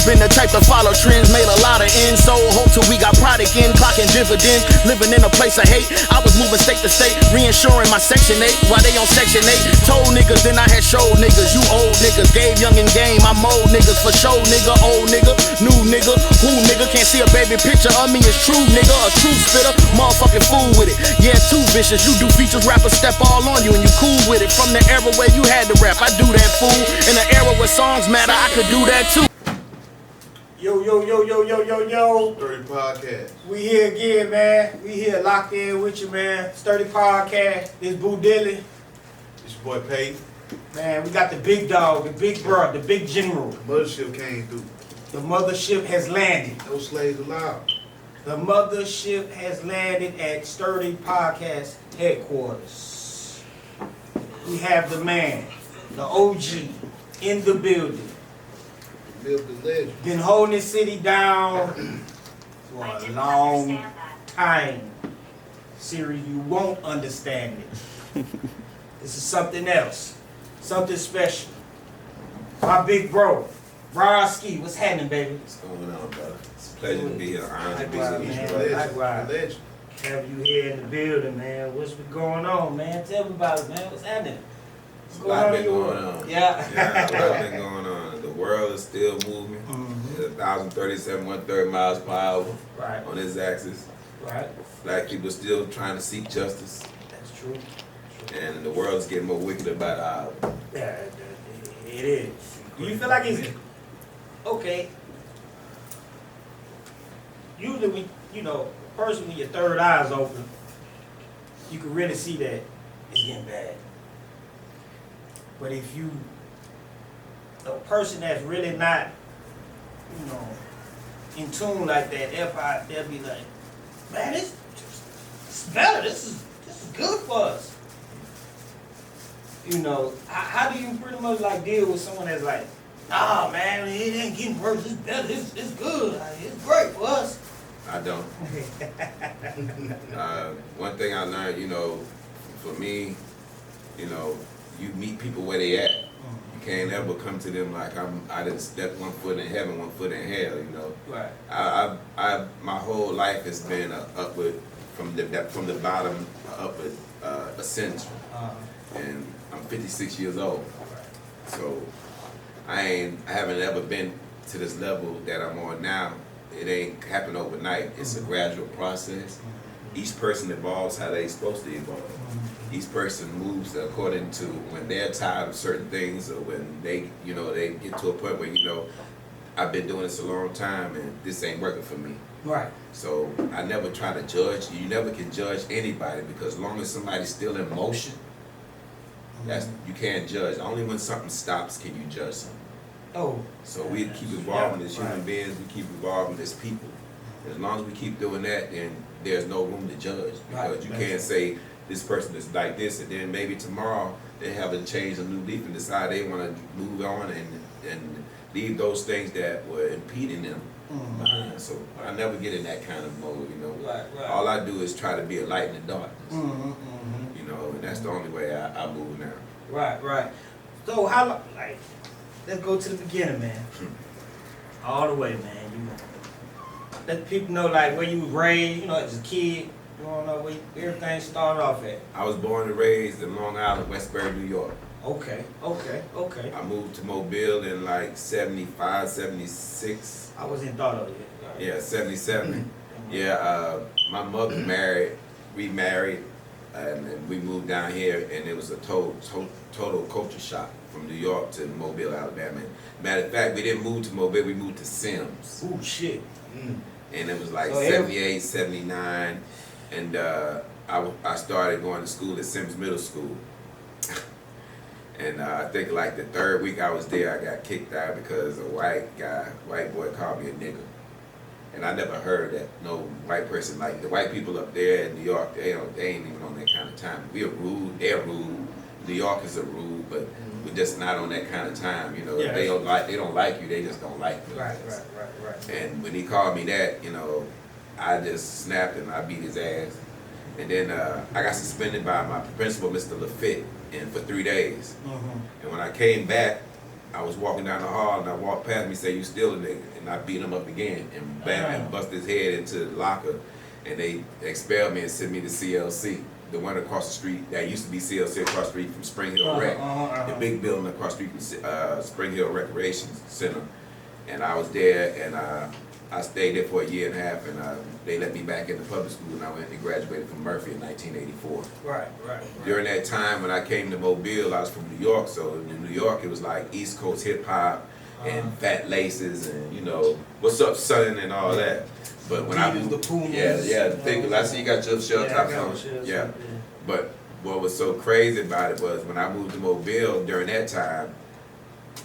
been the type to follow trends, made a lot of ends. So hope till we got product in, clocking dividends. Living in a place of hate, I was moving state to state, reinsuring my Section 8 while they on Section 8. Told niggas, then I had showed niggas. You old niggas, gave young and game. I'm old niggas for show, nigga. Old nigga, new nigga, who nigga can't see a baby picture of me is true, nigga. A true spitter, motherfucking fool with it. Yeah, too vicious. You do features, rappers step all on you and you cool with it. From the era where you had to rap, I do that fool. In the era where songs matter, I could do that too. Yo. Sturdy Podcast. We here again, man. We here locked in with you, man. Sturdy Podcast. This Boo Dilly. It's your boy Pate. Man, we got the big dog, the big bro, the big general. The mothership came through. The mothership has landed. No slaves allowed. The mothership has landed at Sturdy Podcast headquarters. We have the man, the OG, in the building. Live the legend. Been holding this city down for a long time. Siri, you won't understand it. This is something else. Something special. My big bro, Rodski, what's happening, baby? What's going on, brother? It's a pleasure to be here. Honored to be Likewise, here. man. The Likewise. legend. Have you here in the building, man. What's been going on, man? Tell me about it, man. What's happening? What's A lot been in your going world? on. Yeah. Yeah, a lot been going on. The world is still moving. Mhm. 1,037, 130 miles per hour Right, on its axis. right. Black people still trying to seek justice, That's true. and the world is getting more wicked by the hour. Yeah, it is. Do you feel like it's okay? Usually, when a person when your third eye is open, you can really see that it's getting bad. But if you, a person that's really not, in tune like that, they'll be like, man, it's better. This is good for us. How do you pretty much like deal with someone that's like, nah, man, it ain't getting worse. It's better. It's good. It's great for us. I don't. One thing I learned, for me, you meet people where they at. You can't ever come to them like I didn't step one foot in heaven, one foot in hell. Right. I my whole life has been a upward from the bottom, upward ascension. And I'm 56 years old, so I haven't ever been to this level that I'm on now. It ain't happened overnight. It's a gradual process. Each person evolves how they supposed to evolve. Each person moves according to when they're tired of certain things, or when they get to a point where I've been doing this a long time and this ain't working for me. Right. So I never try to judge. You never can judge anybody, because as long as somebody's still in motion, you can't judge. Only when something stops can you judge something. Oh. So we keep evolving as human beings. We keep evolving as people. As long as we keep doing that, then there's no room to judge, because you can't say this person is like this, and then maybe tomorrow they haven't changed a new leaf and decide they want to move on and leave those things that were impeding them behind. So I never get in that kind of mode. Right. All I do is try to be a light in the darkness. And that's the only way I move now. Right. So how long? Let's go to the beginning, man. All the way, man. Let people know where you was raised. As a kid. You want to know where everything started off at. I was born and raised in Long Island, Westbury, New York. Okay. I moved to Mobile in 75, 76. I wasn't thought of it. Yeah, 77. Yeah, my mother remarried, and we moved down here, and it was a total culture shock from New York to Mobile, Alabama. Matter of fact, we didn't move to Mobile, we moved to Sims. Ooh, shit. And it was 78, 79, and I started going to school at Sims Middle School. And I think the third week I was there, I got kicked out because a white boy called me a nigger. And I never heard that no white person, the white people up there in New York, they ain't even on that kind of time. We are rude, they're rude. New Yorkers are rude, but we're just not on that kind of time. If they don't like you, they just don't like you. Right. And when he called me that, I just snapped and I beat his ass. And then I got suspended by my principal, Mr. Lafitte, for 3 days. And when I came back, I was walking down the hall and I walked past me, say, "You still a nigga?" And I beat him up again and bam, and bust his head into the locker. And they expelled me and sent me to CLC, the one across the street. That used to be CLC across the street from Spring Hill Rec, the big building across the street from Spring Hill Recreation Center. And I was there, and I stayed there for a year and a half, and they let me back into public school, and I went and graduated from Murphy in 1984. Right. During that time, when I came to Mobile, I was from New York, so in New York, it was like East Coast hip hop and Fat Laces, and you know, what's up, son, and all that. But when I moved, the Pumas, the thing, I see you got your shell top on. Yeah. But what was so crazy about it was when I moved to Mobile during that time,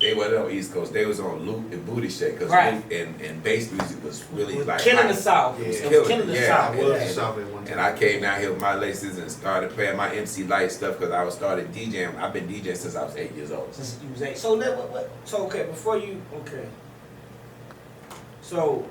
they wasn't on East Coast. They was on Loop and Booty Shake, because Loop and bass music was really like killing the South. It was killing the South. And I came down here with my laces and started playing my MC Light stuff because I started DJing. I've been DJing since I was 8 years old. Since you was 8. So So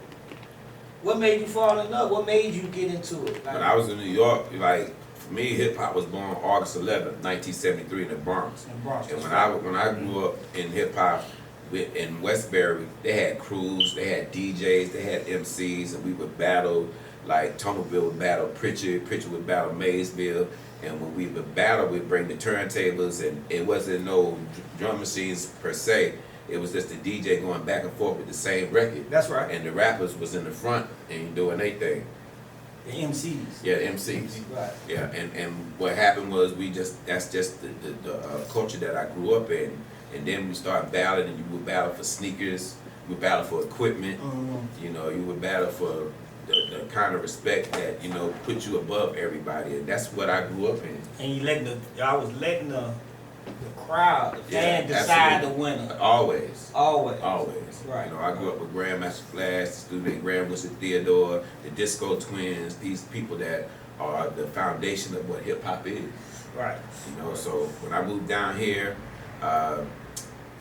what made you fall in love? What made you get into it? When I was in New York, like, for me, hip hop was born August 11th, 1973 in the Bronx. And when I grew up in hip hop in Westbury, they had crews, they had DJs, they had MCs, and we would battle. Like Tonaville would battle Pritchard would battle Maysville, and when we would battle, we'd bring the turntables, and it wasn't no drum machines per se. It was just the DJ going back and forth with the same record. That's right. And the rappers was in the front and doing their thing. The MCs. Yeah, the MCs. Right. Yeah, and what happened was that's just the culture that I grew up in. And then we started battling, and you would battle for sneakers, you would battle for equipment, you know, you would battle for the kind of respect that, you know, put you above everybody. And that's what I grew up in. And I was letting the crowd, the fan decide the winner. Always. Right. You know, I grew up with Grandmaster Flash, the student Grandmaster Theodore, the Disco Twins, these people that are the foundation of what hip hop is. Right. You know, so when I moved down here,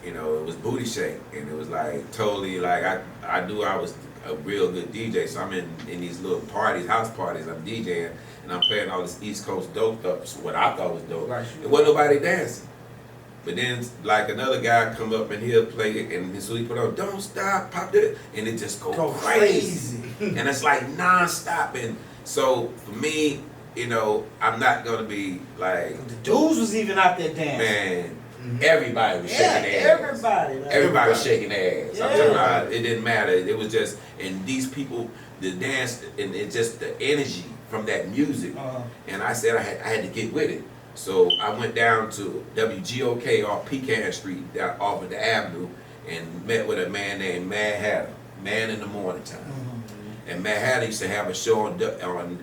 you know, it was Booty Shake, and it was like totally like I knew I was a real good DJ, so I'm in these little parties, house parties, I'm DJing, and I'm playing all this East Coast dope stuff, what I thought was dope. Right. There wasn't nobody dancing. But then, like, another guy come up and he'll play it, and so he put on "Don't Stop," pop it, and it just go crazy. And it's like non-stop. And so for me, you know, I'm not gonna be like the dudes was even out there dancing. Man, everybody was shaking their ass. Everybody was shaking their ass. I'm talking about, it didn't matter. It was just, and these people, the dance, and it just the energy from that music. And I said I had to get with it. So I went down to WGOK off Pecan Street, down off of the Avenue, and met with a man named Mad Hatter, Man in the Morning Time. And Mad Hatter used to have a show on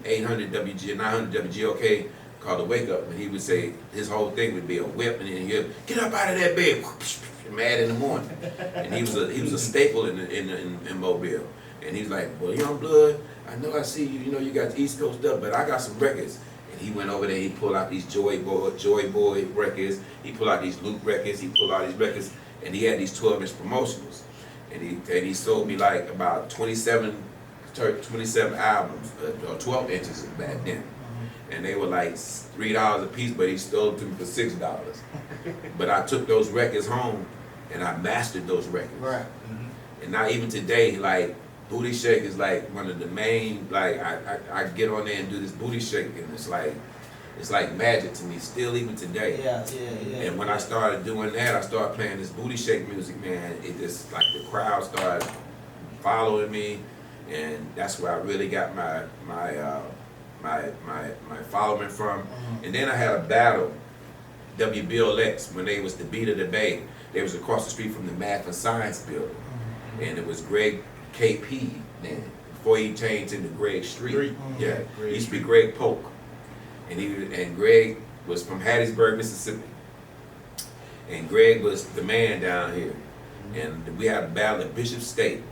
800 900 WGOK called The Wake Up, and he would say his whole thing would be a whip, and then he'd get up out of that bed, Mad in the Morning. And he was a staple in Mobile. And he was like, "Well, Young Blood, I know I see you. You know you got the East Coast stuff, but I got some records." And he went over there, he pulled out these Joy Boy records, he pulled out these Luke records, he pulled out these records, and he had these 12-inch promotionals. And he sold me like about 27 albums, or 12 inches back then. And they were like $3 a piece, but he sold them for $6. But I took those records home, and I mastered those records. Right. And now even today, like, Booty Shake is like one of the main, like, I get on there and do this Booty Shake, and it's like magic to me, still even today. Yeah. And when I started doing that, I started playing this Booty Shake music, man, it just, like, the crowd started following me, and that's where I really got my following from. And then I had a battle, WBLX, when they was the Beat of the Bay. They was across the street from the Math and Science building. And it was Greg KP then, before he changed into Greg Street. Yeah, he used to be Greg Polk. And Greg was from Hattiesburg, Mississippi. And Greg was the man down here. And we had a battle at Bishop State.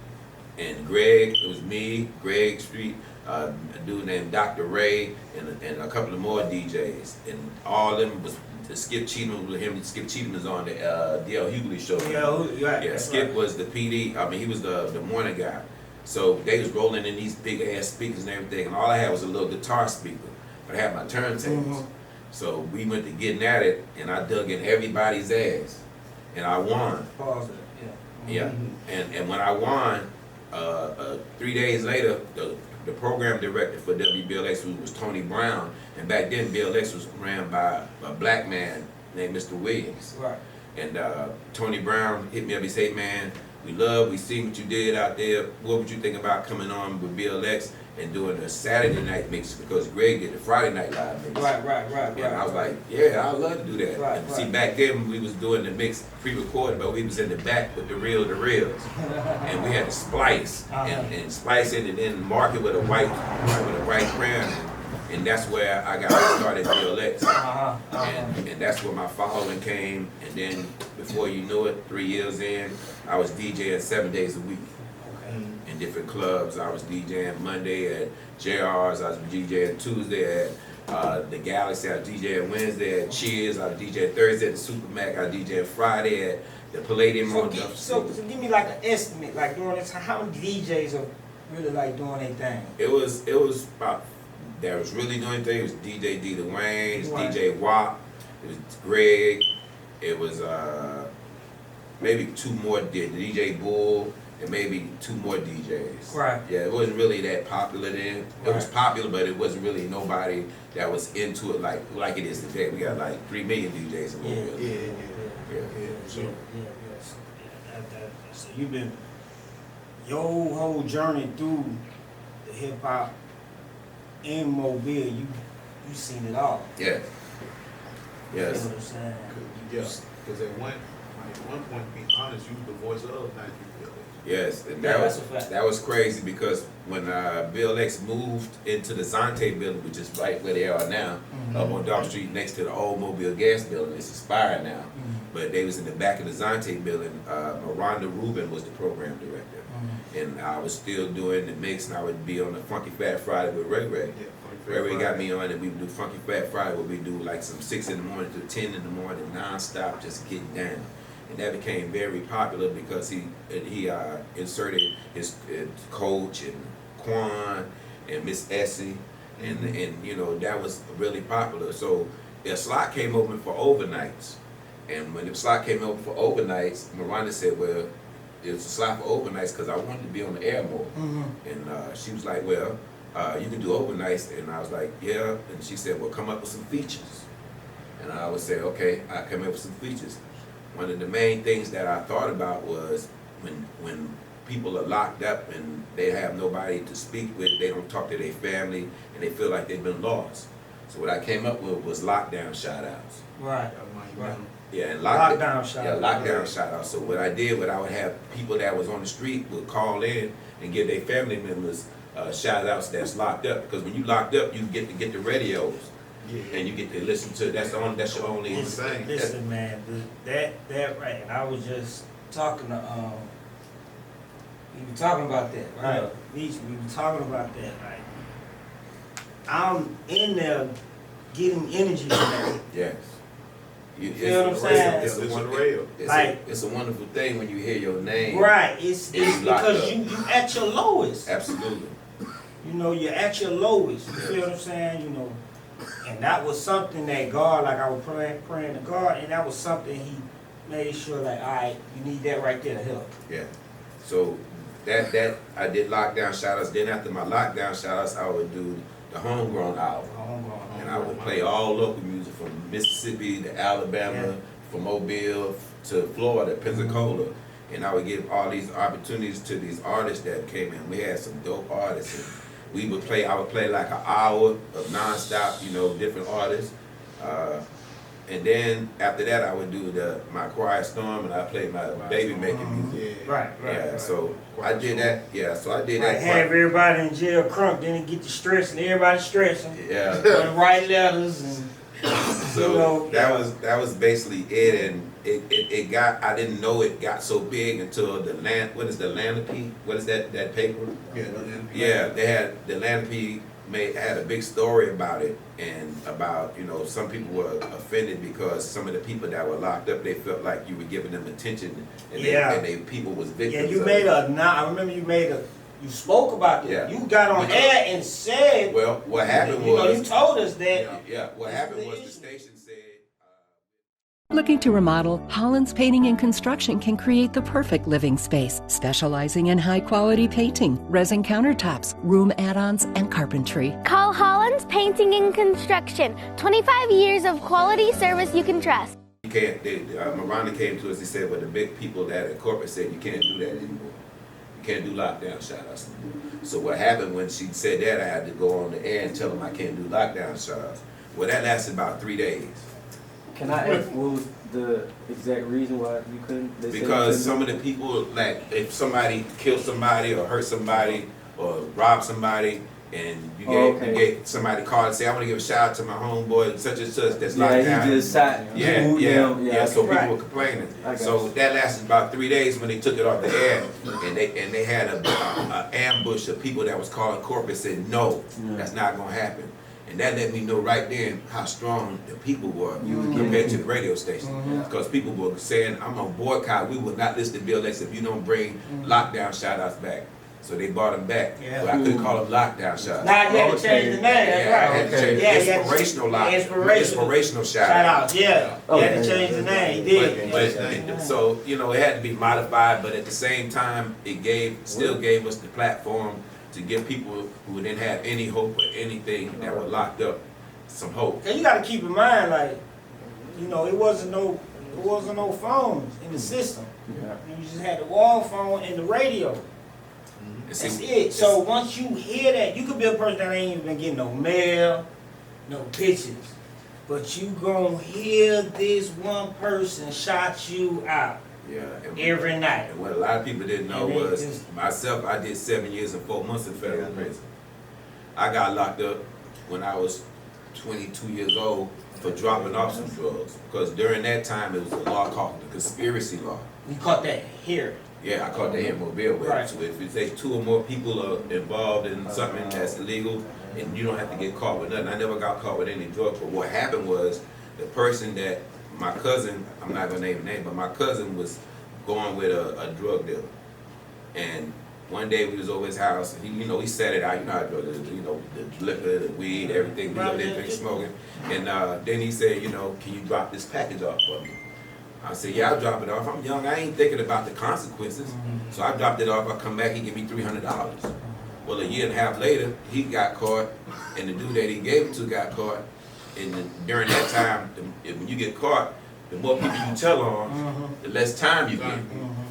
And Greg, it was me, Greg Street, a dude named Dr. Ray, and a couple of more DJs. And all of them was Skip Cheatham with him. Skip Cheatham was on the D.L. Hughley show. Yeah, Skip was the PD. I mean, he was the morning guy. So they was rolling in these big ass speakers and everything, and all I had was a little guitar speaker, but I had my turntables. So we went to getting at it, and I dug in everybody's ass. and I won. Pause it. Yeah. Yeah, and when I won, 3 days later, the program director for WBLX was Tony Brown, and back then BLX was ran by a black man named Mr. Williams. Right. And Tony Brown hit me up. He said, "Man, we see what you did out there. What would you think about coming on with BLX and doing a Saturday night mix, because Greg did the Friday night live mix." Right. And I was like, "Yeah, I'd love to do that." Right, And see, back then we was doing the mix pre-recorded, but we was in the back with the reels, and we had to splice and splice it and then mark it with a white crayon. And that's where I got started BLX. And that's where my following came. And then before you knew it, 3 years in, I was DJing 7 days a week in different clubs. I was DJing Monday at JR's, I was DJing Tuesday at the Galaxy, I was DJing Wednesday at Cheers, I was DJing Thursday at the Supermac, I was DJing Friday at the Palladium. So give me like an estimate, like during this time, how many DJs are really like doing their thing? It was about, that was really doing things. It was DJ D. Dwayne, it was DJ Wop, it was Greg, it was maybe two more, DJ Bull, and maybe two more DJs. Right. Yeah, it wasn't really that popular then. It was popular, but it wasn't really nobody that was into it like it is today. We got like 3 million DJs in Mobile. So you've been your whole journey through the hip hop in Mobile. You seen it all. Yes. You know Yes. what I'm saying? Because at one point, to be honest, you was the voice of 93 Yes, and Yeah, that's a fact. that was crazy, because when Bill X moved into the Zonte building, which is right where they are now, up on Dog Street next to the old Mobile Gas building, it's expired now. But they was in the back of the Zonte building. Miranda Rubin was the program director, and I was still doing the mix, and I would be on the Funky Fat Friday with Ray Ray. Ray Ray got me on, and we would do Funky Fat Friday, where we do like some 6 in the morning to 10 in the morning, non-stop, just getting down. And that became very popular because he inserted his coach and Quan and Miss Essie, and you know, that was really popular. So a slot came open for overnights, and when the slot came open for overnights, Miranda said, "Well, it's a slot for overnights because I wanted to be on the air more." And she was like, "Well, you can do overnights," and I was like, "Yeah." And she said, "Well, come up with some features." And I would say, "Okay, I come up with some features." One of the main things that I thought about was when people are locked up and they have nobody to speak with, they don't talk to their family, and they feel like they've been lost. So what I came up with was lockdown shout-outs. Right. Yeah, and Lockdown shout-outs. Yeah, lockdown shout-outs. So what I did, I would have people that was on the street would call in and give their family members shout-outs that's locked up. Because when you locked up, you get to get the radios. And you get to listen to, that's your only thing. Listen, man, that right. And I was just talking to we were talking about that, right? We were talking about that, right? I'm in there getting energy from that. Yes. You feel what I'm saying? It's a wonderful thing when you hear your name. Right. It's because you at your lowest. Absolutely. You know, you're at your lowest. You feel what I'm saying? You know. And that was something that God, like I was praying to God, and that was something He made sure, like, all right, you need that right there to help. Yeah. So that I did lockdown shout-outs. Then after my lockdown shout-outs, I would do the homegrown album. And I would play all local music from Mississippi to Alabama, from Mobile to Florida, Pensacola. And I would give all these opportunities to these artists that came in. We had some dope artists. And I would play like an hour of non-stop, you know, different artists. And then after that, I would do my Quiet Storm, and I played my baby making music. Right. So I did that. Yeah, so I did that. Have everybody in jail crunk, then it get to stressing, everybody stressing. Yeah. And write letters and so you know, that was basically it, and it got, I didn't know it got so big until what is the Lanapee? What is that paper? Yeah, they had the Lanapee had a big story about it, and about, you know, some people were offended because some of the people that were locked up, they felt like you were giving them attention, and people was victims. Yeah, you made I remember you spoke about that. Yeah. You got on air and said. Well, what happened you was. know, you told us that. Yeah, what happened was the station said. Looking to remodel? Holland's Painting and Construction can create the perfect living space, specializing in high-quality painting, resin countertops, room add-ons, and carpentry. Call Holland's Painting and Construction. 25 years of quality service you can trust. Miranda came to us and said, well, the big people that at corporate said you can't do that anymore. You can't do lockdown shout-outs anymore. So what happened when she said that, I had to go on the air and tell them I can't do lockdown shout-outs. Well, that lasted about 3 days. Can I ask what was the exact reason why you couldn't? Because some of the people, like if somebody killed somebody or hurt somebody or robbed somebody, and you get somebody called and say, I want to give a shout out to my homeboy such and such that's locked down. He just shot. Yeah. So people were complaining. So that lasted about 3 days when they took it off the air, and they had a ambush of people that was calling corporate said no, that's not gonna happen. And that let me know right then how strong the people were compared to the radio station. Because people were saying, I'm on boycott, we will not listen to Bill X if you don't bring lockdown shout-outs back. So they brought them back. But I couldn't call them lockdown shout-outs. Now you had to change the name, that's right. I had to change inspirational shout-outs. Yeah. You had to change the name, you did. So, you know, it had to be modified, but at the same time, it still gave us the platform to give people who didn't have any hope or anything that were locked up some hope. Cause you gotta keep in mind, like, you know, it wasn't no phones in the system. You just had the wall phone and the radio. That's it. So once you hear that, you could be a person that ain't even been getting no mail, no pictures, but you gonna hear this one person shot you out. Every night. And what a lot of people didn't know was myself, I did 7 years and 4 months in federal prison. I got locked up when I was 22 years old for dropping off some drugs. Because during that time, it was a law called the conspiracy law. You caught that here? Yeah, I caught that here in Mobile. Right. So if you say 2 or more people are involved in something that's illegal, and you don't have to get caught with nothing. I never got caught with any drugs, but what happened was the person that my cousin, I'm not gonna name the name, but my cousin was going with a drug dealer. And one day we was over his house, and he set it out, you know how drug dealers do, the liquor, the weed, everything, we over there drinking, smoking. And then he said, can you drop this package off for me? I said, yeah, I'll drop it off. I'm young, I ain't thinking about the consequences. So I dropped it off, I come back, he give me $300. Well, a year and a half later, he got caught, and the dude that he gave it to got caught. And during that time, when you get caught, the more people you tell on, the less time you get.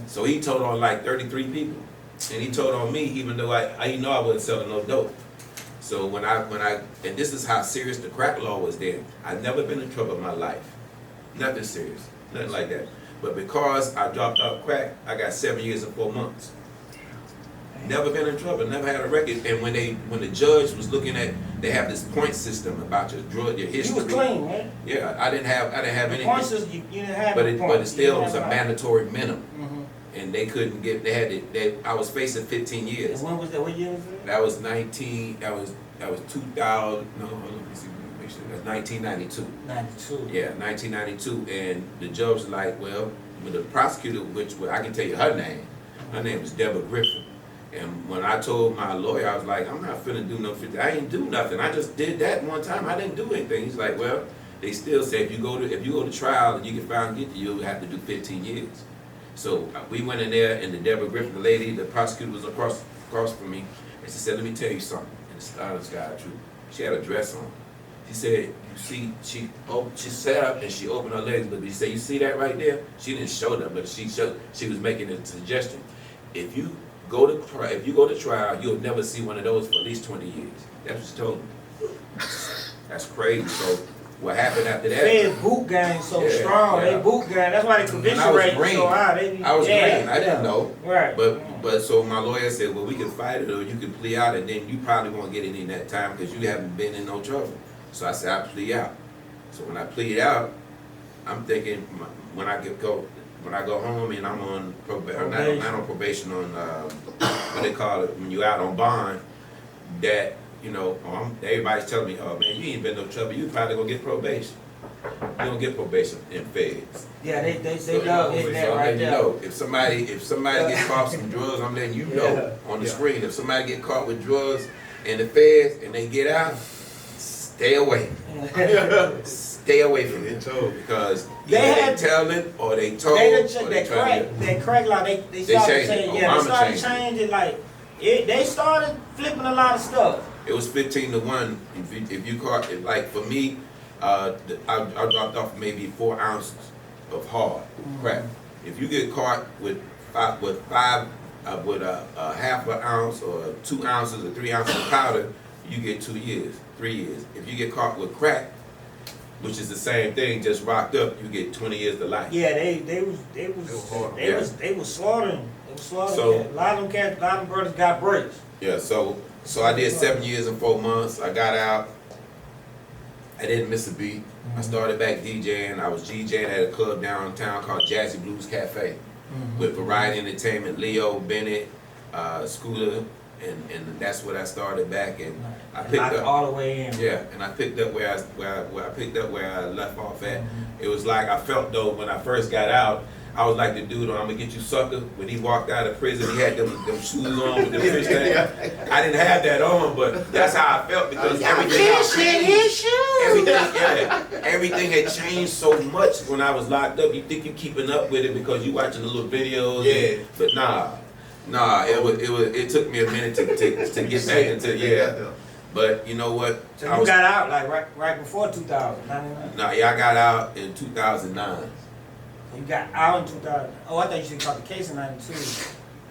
So he told on like 33 people, and he told on me, even though I wasn't selling no dope. So when I and this is how serious the crack law was then. I'd never been in trouble in my life, nothing serious, nothing like that. But because I dropped out crack, I got 7 years and 4 months. Never been in trouble, never had a record. And when the judge was looking at, they have this point system about your drug, your history. You was clean, right? Yeah, I didn't have anything. Point system, you didn't have but it still was a mandatory minimum. And they couldn't get. I was facing 15 years. And when was that? What year was that? That was 19. That was 2000. No, let me see. Make sure. That's 1992. 92. Yeah, 1992. And the judge was like, well, with the prosecutor, which I can tell you her name. Her name was Deborah Griffin. And when I told my lawyer, I was like, I'm not finna do no 50. I ain't do nothing. I just did that one time. I didn't do anything. He's like, well, they still say if you go to trial and you get found guilty, you'll have to do 15 years. So we went in there, and the Deborah Griffin, the lady, the prosecutor was across from me, and she said, let me tell you something. And it's honest God truth. She had a dress on. She said, you see, she sat up and she opened her legs, but she said, you see that right there? She didn't show them, but she was making a suggestion. If you go to trial, you'll never see one of those for at least 20 years. That's what she told me. That's crazy. So what happened after that? Fed boot gang so strong. They boot gang. That's why the conviction rate is so high. I was green. I didn't know. Right. But so my lawyer said, well, we can fight it, or you can plea out, and then you probably won't get any in that time because you haven't been in no trouble. So I said, I plea out. So when I plead out, I'm thinking when I go home and I'm on probation, not on probation, on what they call it when you out on bond, that everybody's telling me, oh man, you ain't been no trouble. You probably gonna get probation. You don't get probation in feds. Yeah, they know that right there. If somebody gets caught with some drugs, I'm letting you know on the screen. If somebody get caught with drugs in the feds and they get out, stay away. stay away from it because they tell it or they told that crack law. They started saying they started changing like they started flipping a lot of stuff. It was 15-1 if you caught it. Like for me, I dropped off maybe 4 ounces of hard crack. If you get caught with half an ounce or 2 ounces or 3 ounces of powder, you get 2 years, 3 years. If you get caught with crack, which is the same thing, just rocked up, you get 20 years to life. Yeah, they was slaughtering. So a lot of them brothers got breaks. Yeah, so I did 7 years and 4 months. I got out. I didn't miss a beat. I started back DJing. I was DJing at a club downtown called Jazzy Blues Cafe with Variety Entertainment, Leo, Bennett, Scooter, and that's where I started back. And I picked up all the way in. Yeah, and I picked up where I left off at. It was like I felt though when I first got out. I was like the dude on I'm Gonna Get You Sucker. When he walked out of prison, he had them shoes on with the fish thing. I didn't have that on, but that's how I felt because everything had changed so much when I was locked up. You think you're keeping up with it because you watching the little videos. But nah. It took me a minute to get back into But you know what? So you got out like right before 2000. Nah, I got out in 2009. You got out in 2000. Oh, I thought you should caught the case in 92.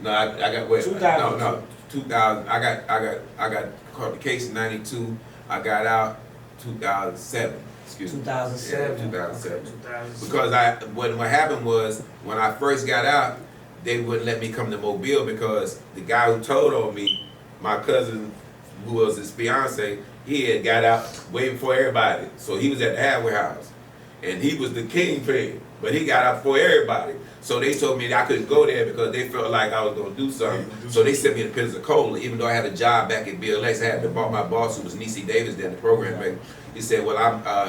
No, I got wait. 2000. No, 2000. I got caught the case in 92. I got out 2007. Excuse me. 2007. Yeah, 2007. Okay, 2007. Because what happened was when I first got out, they wouldn't let me come to Mobile because the guy who told on me, my cousin, who was his fiance, he had got out way before everybody. So he was at the halfway house, and he was the kingpin. But he got out before everybody. So they told me that I couldn't go there because they felt like I was going to do something. So they sent me to Pensacola, even though I had a job back at BLX. I had to bought my boss, who was Niecy Davis, then the program back. He said, well,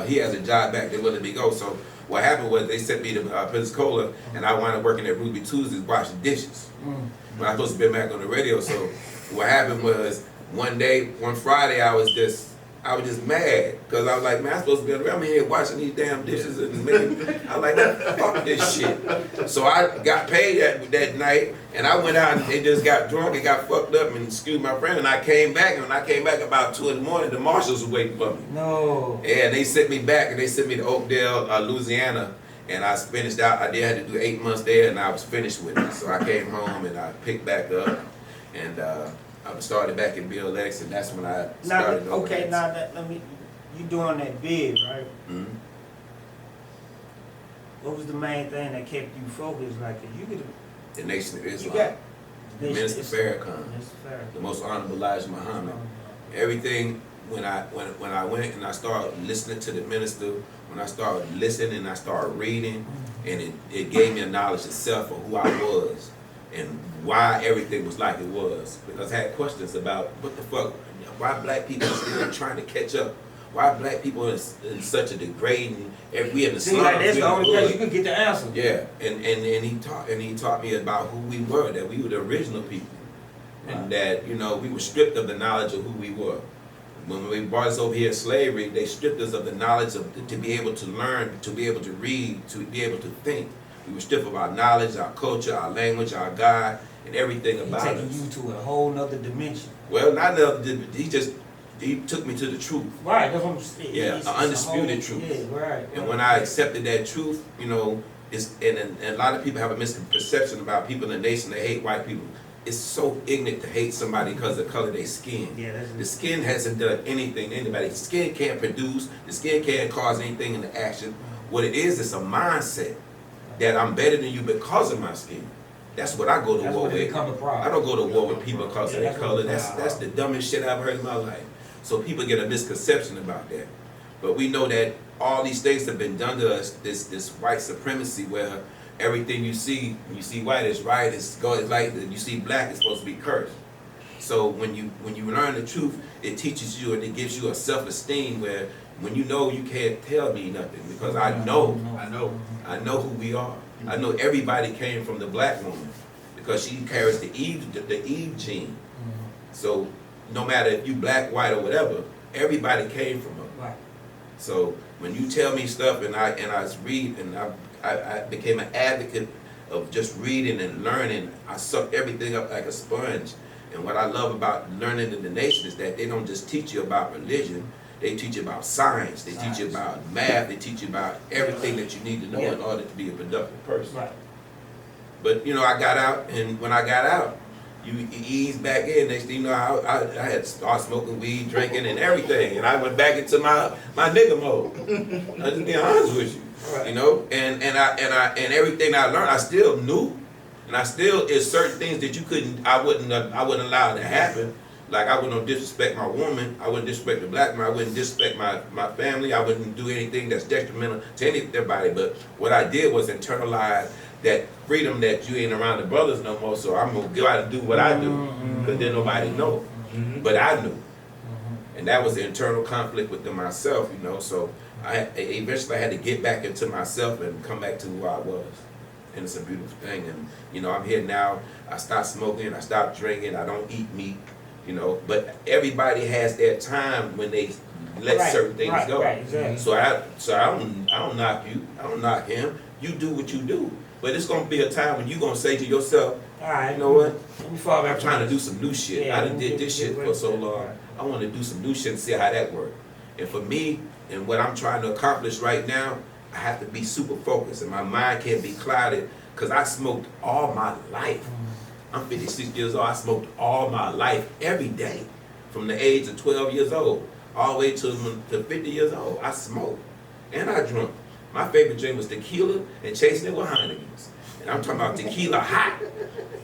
he has a job back. They let me go. So what happened was they sent me to Pensacola, and I wound up working at Ruby Tuesdays washing dishes. When I was supposed to be back on the radio. So what happened was one Friday, I was just mad because I was like, man, I'm supposed to be around here washing these damn dishes, and man, I was like, fuck this shit. So I got paid that night, and I went out and they just got drunk and got fucked up and excused my friend, and I came back, and when I came back about 2 in the morning, the marshals were waiting for me. No. And they sent me back, and they sent me to Oakdale, Louisiana, and I finished out. I had to do 8 months there, and I was finished with it. So I came home and I picked back up, and I started back in BLX, and that's when I started. You doing that bid, right? Mm-hmm. What was the main thing that kept you focused? Like, you could. The Nation of Islam. You got Minister Farrakhan, the most honorable Elijah Muhammad. Everything when I went and I started listening to the minister, when I started listening and I started reading, and it gave me a knowledge of self of who I was and why everything was like it was. Because I had questions about what the fuck, why black people are still trying to catch up. Why black people in such a degrading, if we in the slums, that's the only place you can get the answer. Yeah, and he taught me about who we were, that we were the original people, and that we were stripped of the knowledge of who we were. When they brought us over here in slavery, they stripped us of the knowledge to be able to learn, to be able to read, to be able to think. We were stripped of our knowledge, our culture, our language, our God, and everything about us. Taking you to a whole nother dimension. Well, not another. He took me to the truth. Right, that's what I'm saying. Yeah, an undisputed truth. Yeah, right. And when I accepted that truth, and a lot of people have a misconception about people in the nation that hate white people. It's so ignorant to hate somebody because of the color of their skin. Yeah, the skin hasn't done anything to anybody. The skin can't produce. The skin can't cause anything in the action. What it is a mindset that I'm better than you because of my skin. That's what I go to war with. I don't go to war with people because of their color. That's the dumbest shit I've heard in my life. So people get a misconception about that. But we know that all these things have been done to us, this white supremacy where everything you see, when you see white is right, it's like you see black, it's supposed to be cursed. So when you learn the truth, it teaches you and it gives you a self-esteem where when you can't tell me nothing because I know who we are. I know everybody came from the black woman because she carries the Eve gene. So no matter if you black, white, or whatever, everybody came from her. Right. So when you tell me stuff and I read and I became an advocate of just reading and learning, I suck everything up like a sponge. And what I love about learning in the nation is that they don't just teach you about religion, they teach you about science, they teach you about math, they teach you about everything that you need to know in order to be a productive person. Right. But you know, I got out, and when I got out, you ease back in. Next thing you know, I had started smoking weed, drinking, and everything, and I went back into my nigga mode. I'm just being honest with you, you know. And everything I learned, I still knew, and I still is certain things that you couldn't, I wouldn't allow to happen. Like I wouldn't disrespect my woman, I wouldn't disrespect the black man, I wouldn't disrespect my family, I wouldn't do anything that's detrimental to anybody. But what I did was internalize that freedom that you ain't around the brothers no more, so I'm gonna go out and do what I do, because then nobody know. But I knew. And that was the internal conflict within myself, you know, so I eventually had to get back into myself and come back to who I was. And it's a beautiful thing. And, you know, I'm here now, I stopped smoking, I stopped drinking, I don't eat meat, you know, but everybody has their time when they let certain things go. Exactly. So I don't knock you, I don't knock him. You do what you do. But it's gonna be a time when you're gonna say to yourself, all right, you know what? Let me fall back. I'm trying to do some new shit. Yeah, I done did this shit for so long. Right. I want to do some new shit and see how that works. And for me, and what I'm trying to accomplish right now, I have to be super focused, and my mind can't be clouded, because I smoked all my life. I'm 56 years old. I smoked all my life, every day, from the age of 12 years old all the way to 50 years old. I smoked and I drunk. My favorite drink was tequila and chasing it with Heinekens. And I'm talking about tequila hot,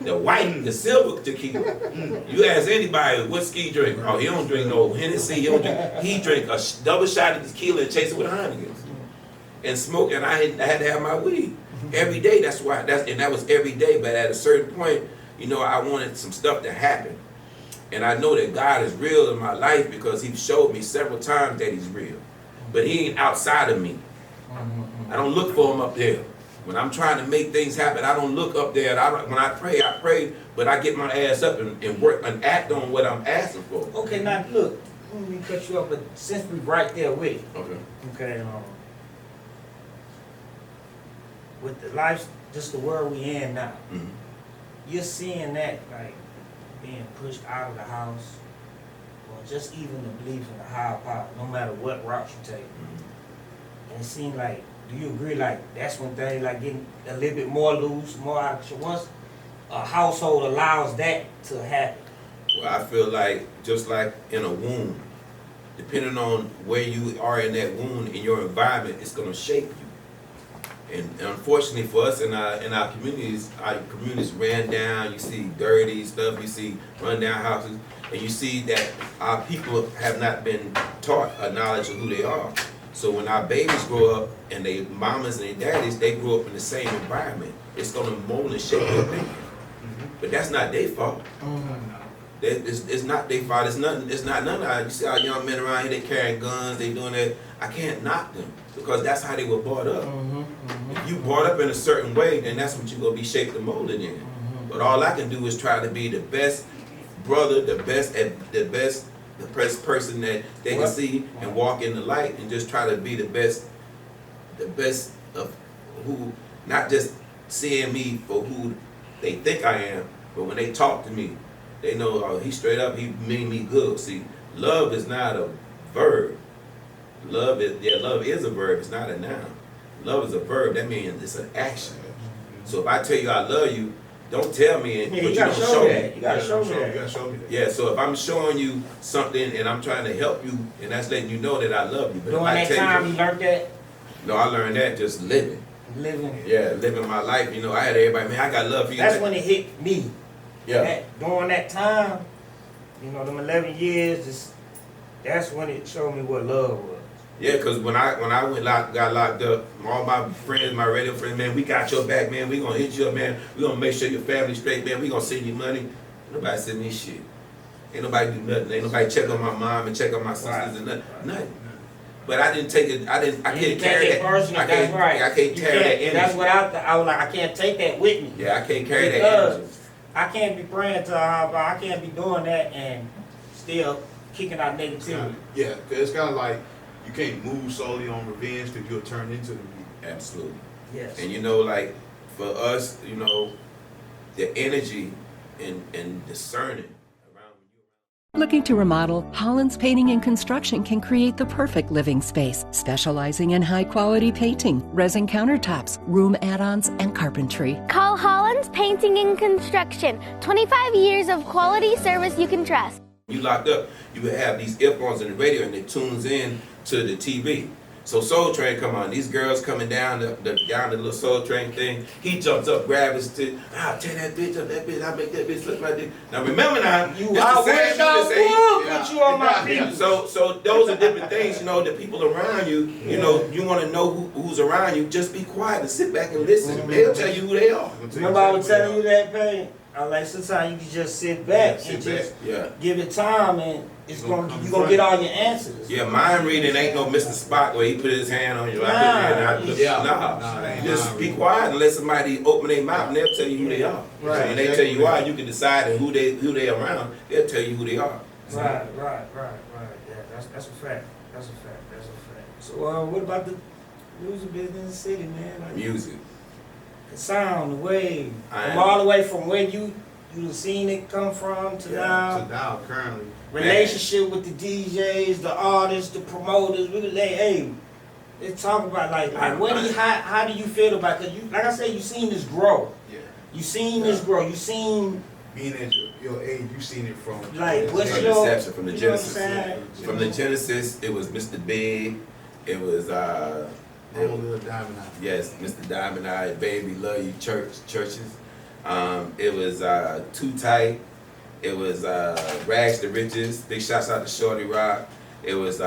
the white, the silver tequila. You ask anybody what Ski drink? Oh, he don't drink no Hennessy. He don't drink. He drink a double shot of tequila and chase it with Heinekens. And smoke, and I had to have my weed every day. That was every day. But at a certain point, you know, I wanted some stuff to happen. And I know that God is real in my life because He showed me several times that He's real. But He ain't outside of me. I don't look for Him up there. When I'm trying to make things happen, I don't look up there. When I pray, but I get my ass up and work and act on what I'm asking for. Okay, now look, let me cut you up, but since we right there with it, okay, with the life, just the world we in now, you're seeing that like being pushed out of the house, or just even the belief in the higher power, no matter what route you take. And it seems like, do you agree, like, that's when things like getting a little bit more loose, more out of once a household allows that to happen? Well, I feel like, just like in a womb, depending on where you are in that womb, in your environment, it's going to shape you. And unfortunately for us in our communities ran down. You see dirty stuff, you see run down houses, and you see that our people have not been taught a knowledge of who they are. So when our babies grow up, and their mamas and their daddies, they grew up in the same environment, it's going to mold and shape their thinking. But that's not their fault. It's not their fault. It's not none of our, you see our young men around here, they carrying guns, they doing that. I can't knock them, because that's how they were brought up. If you brought up in a certain way, then that's what you're going to be shaped and molded in. But all I can do is try to be the best brother, the best person that they can see and walk in the light, and just try to be the best of who, not just seeing me for who they think I am, but when they talk to me, they know, oh, he straight up, he mean me good. See, love is not a verb. Love is a verb, it's not a noun. Love is a verb, that means it's an action. So if I tell you I love you, don't tell me, but you don't show me. You gotta show me that. You gotta show me that. Yeah, so if I'm showing you something and I'm trying to help you, and that's letting you know that I love you. But During if I that tell time, you, you learned that? no, I learned that just living. Yeah, living my life. You know, I had everybody, man, I got love for you. That's when it hit me. Yeah. During that time, you know, them 11 years, that's when it showed me what love was. Yeah, because when I got locked up, all my friends, my radio friends, man, we got your back, man. We gonna hit you up, man. We gonna make sure your family's straight, man. We gonna send you money. Ain't nobody send me shit. Ain't nobody do nothing. Ain't nobody check on my mom and check on my sisters and nothing. But I didn't take it. I can't carry that. Personal, that's right. I can't carry that energy. That's what I was like. I can't take that with me. Yeah, I can't carry that energy. I can't be praying to her, but I can't be doing that and still kicking out negativity. Yeah, cause it's kind of like you can't move solely on revenge because you'll turn into the beat. Absolutely. Yes. And you know, like for us, you know, the energy and discerning around you. Looking to remodel? Holland's Painting and Construction can create the perfect living space, specializing in high-quality painting, resin countertops, room add-ons, and carpentry. Call Holland's Painting and Construction. 25 years of quality service you can trust. You locked up, you would have these earphones in the radio and it tunes in to the TV. So Soul Train come on, these girls coming down the little Soul Train thing. He jumps up, grabs his stick. I'll tear that bitch up, I make that bitch look like this. Now remember now, I wish I would put you on my feet. So those are different things, you know, the people around you, you know, you want to know who's around you, just be quiet and sit back and listen. They'll tell you who they are. Remember I was telling you that, Payne? I like sometimes you can just sit back and just give it time and you're gonna get all your answers. Yeah, mind reading ain't no Mr. Spock where he put his hand on you. Just be quiet and let somebody open their mouth and they'll tell you who they are. Right. So when they tell you why, you can decide who they around. They'll tell you who they are. Right. Yeah, that's a fact. That's a fact. So what about the music business in the city, man? Like, Music. the sound, the wave, from all the way from where you seen it come from to now. To now, currently. Relationship with the DJs, the artists, the promoters. We like, hey, let's talk about how do you feel about? Cause you, like I said, you seen this grow. Yeah. You seen this grow. You seen being at your age, you seen it from like what's From your the inception, from the you know what I'm Genesis. saying? From the Genesis, it was Mr. Big. It was Old Little Diamond Eye. yes, Mr. Diamond Eye, Baby Love You Churches. It was Too Tight. It was Rags to Riches. Big shouts out to Shorty Rock. It was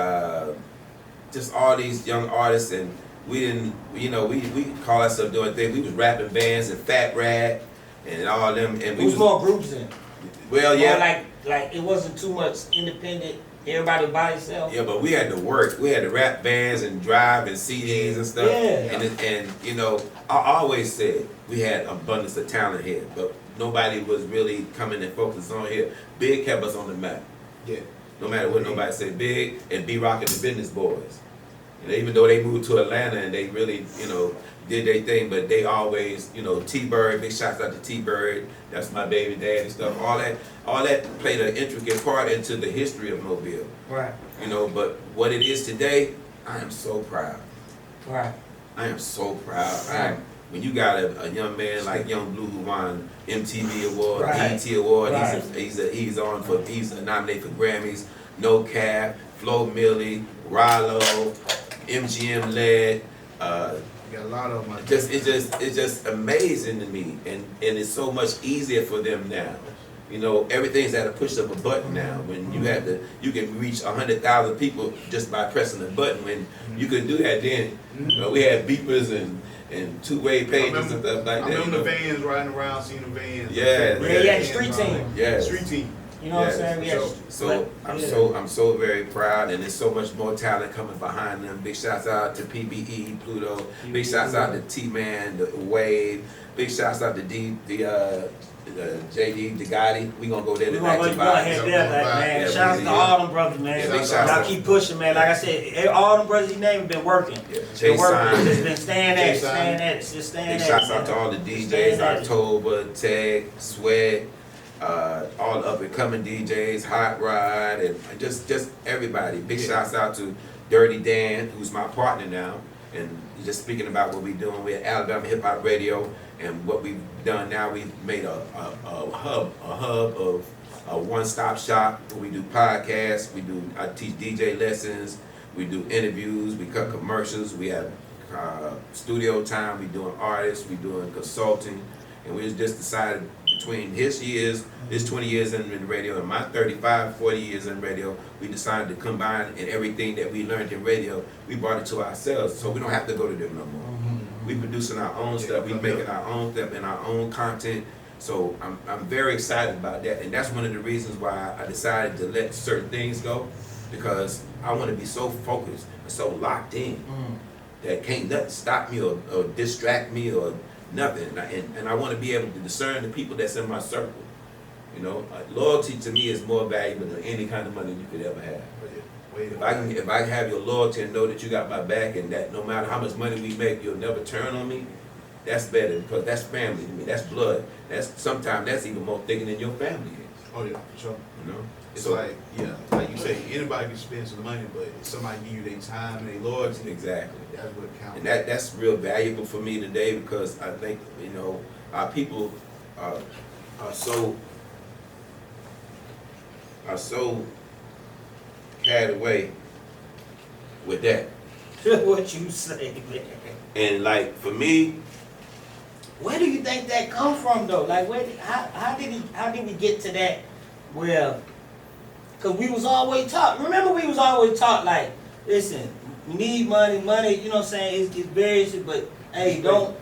just all these young artists, and we didn't, you know, we call ourselves doing things. We was rapping bands and Fat Rat and all them. And we was more groups in. Well, yeah. Or like it wasn't too much independent. Everybody by itself. Yeah, but we had to work. We had to rap bands and drive and CDs and stuff. Yeah. And you know, I always said we had abundance of talent here, but nobody was really coming and focused on here. Big kept us on the map. Yeah. No matter what nobody said, Big and B-Rock and the Business Boys. You know, even though they moved to Atlanta and they really, you know, did their thing, but they always, you know, T-Bird, big shouts out to T-Bird, that's my baby dad and stuff. All that played an intricate part into the history of Mobile. Right. You know, but what it is today, I am so proud. Right. I am so proud. Right. When you got a young man like Young Blue who won MTV Award, Right. BET Award, Right. he's nominated for Grammys, No Cap, Flo Milli, Rallo, MGM led. You got a lot of them. It's just amazing to me, and it's so much easier for them now. You know, everything's at a push of a button now. When you can reach 100,000 people just by pressing a button. When you couldn't do that then, you know, we had beepers and two-way pages and stuff like that. I remember the vans riding around, seeing the vans. Yeah, Yeah, street team. Yeah, Street team. You know what I'm saying? I'm so very proud, and there's so much more talent coming behind them. Big shouts out to PBE, Pluto. Big shouts out to T-Man, the Wave. Big shouts out to JD, the Gotti. We gonna go there tonight. Man. Shout out to all them brothers, man. Y'all keep pushing, man. Like I said, all them brothers you named been working. Yeah. Been working. Just been staying at it, just staying at it. Big shouts out to all the DJs, October, Tech, Sweat, all the up and coming DJs, Hot Rod, and just everybody. Big shouts out to Dirty Dan, who's my partner now, and just speaking about what we're doing with Alabama Hip Hop Radio. And what we've done now, we've made a hub of a one-stop shop where we do podcasts, I teach DJ lessons, we do interviews, we cut commercials, we have studio time, we doing artists, we doing consulting, and we just decided between his 20 years in radio and my 35, 40 years in radio, we decided to combine and everything that we learned in radio, we brought it to ourselves, so we don't have to go to them no more. We producing our own stuff. We making our own stuff and our own content. So I'm very excited about that, and that's one of the reasons why I decided to let certain things go, because I want to be so focused and so locked in that can't nothing stop me or distract me or nothing. And I want to be able to discern the people that's in my circle. You know, loyalty to me is more valuable than any kind of money you could ever have. If I can have your loyalty and know that you got my back and that no matter how much money we make, you'll never turn on me, that's better because that's family to me. That's blood. Sometimes that's even more thicker than your family is. Oh yeah, for sure. You know? It's like, yeah, like you say, anybody can spend some money, but if somebody give you their time and their loyalty, Exactly. that's what counts. And that's real valuable for me today because I think, you know, our people are so carried away with that. What you say, man. And like for me, Where do you think that come from though? Like how did we get to that? Well, cause we was always taught. Remember, we was always taught like, listen, we need money, you know what I'm saying? It's various, but hey, don't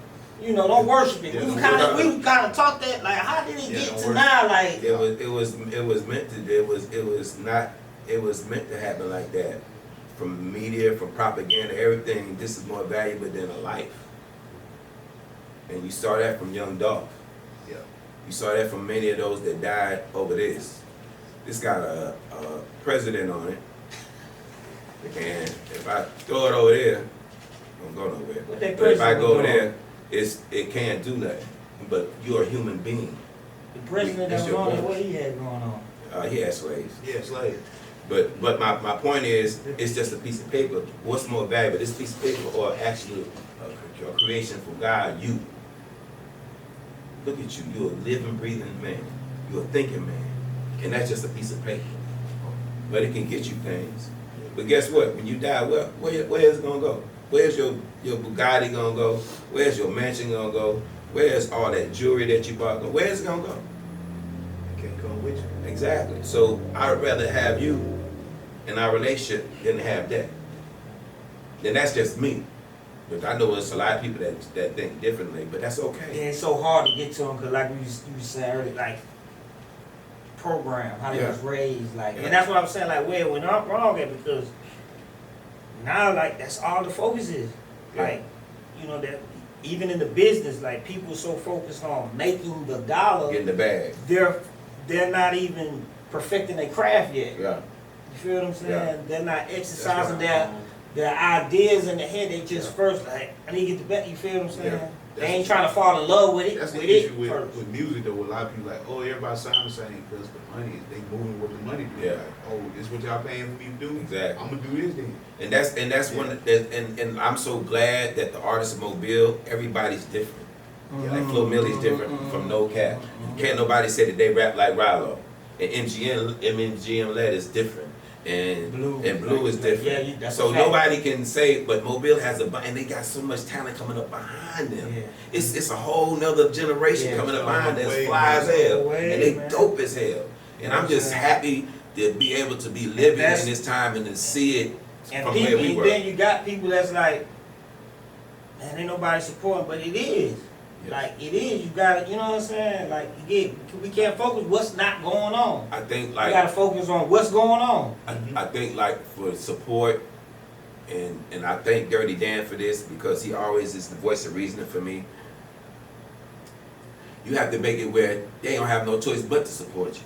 worship it. Yeah, we kind of taught that. Like, how did it get to now? Like, it was meant to happen like that. From media, from propaganda, everything. This is more valuable than a life. And you saw that from young Dolph. Yeah. You saw that from many of those that died over this. This got a president on it. And if I throw it over there, it don't go nowhere. What that But if I president go doing? there, it can't do nothing. But you're a human being. the president that It's was your on it, point. what he had going on? He had slaves. Yeah, slave. But my point is, it's just a piece of paper. What's more valuable, this piece of paper or actually a creation from God, you? Look at you. You're a living, breathing man. You're a thinking man. And that's just a piece of paper. But it can get you things. But guess what? When you die, where is it going to go? Where's your Bugatti going to go? Where's your mansion going to go? Where's all that jewelry that you bought? Where's it going to go? I can't come with you. Exactly. So I would rather have you in our relationship than have that. Then that's just me. But I know there's a lot of people that think differently, but that's okay. Yeah, it's so hard to get to them because, like you said earlier, like program, how they was raised, like, and that's what I'm saying. Like, where we're not wrong at because now, like, that's all the focus is. Like, you know that even in the business, like, people so focused on making the dollar, Get in the bag. they're not even perfecting their craft yet. Yeah. You feel what I'm saying? Yeah. They're not exercising right. their ideas in the head. They just first like, I need to get the bet. You feel what I'm saying? Yeah. They ain't trying to fall in love with it. That's the with issue it first. with music though. A lot of people like, oh, everybody sound the same because the money, they moving with the money. Do. Yeah. Like, oh, this what y'all paying for me to do? Exactly. I'm gonna do this then. And that's one and I'm so glad that the artists of Mobile, everybody's different. Like Flo Millie's different from No Cap. Can't nobody say that they rap like Rallo. And MGM Led is different. And Blue is different. Yeah, that's so a fact. nobody can say, but Mobile has and they got so much talent coming up behind them. Yeah. It's a whole nother generation coming up behind them. Way, That's fly as man. hell. Way, And they man. dope as hell. And I'm just happy to be able to be living in this time and to see it And from people, where we and were. then you got people that's like, man, ain't nobody supporting, but it is. Yeah. Like, it is. You got to, you know what I'm saying? Like, we can't focus what's not going on. I think We like got to focus on what's going on. I think like for support, and I thank Dirty Dan for this because he always is the voice of reason for me. You have to make it where they don't have no choice but to support you.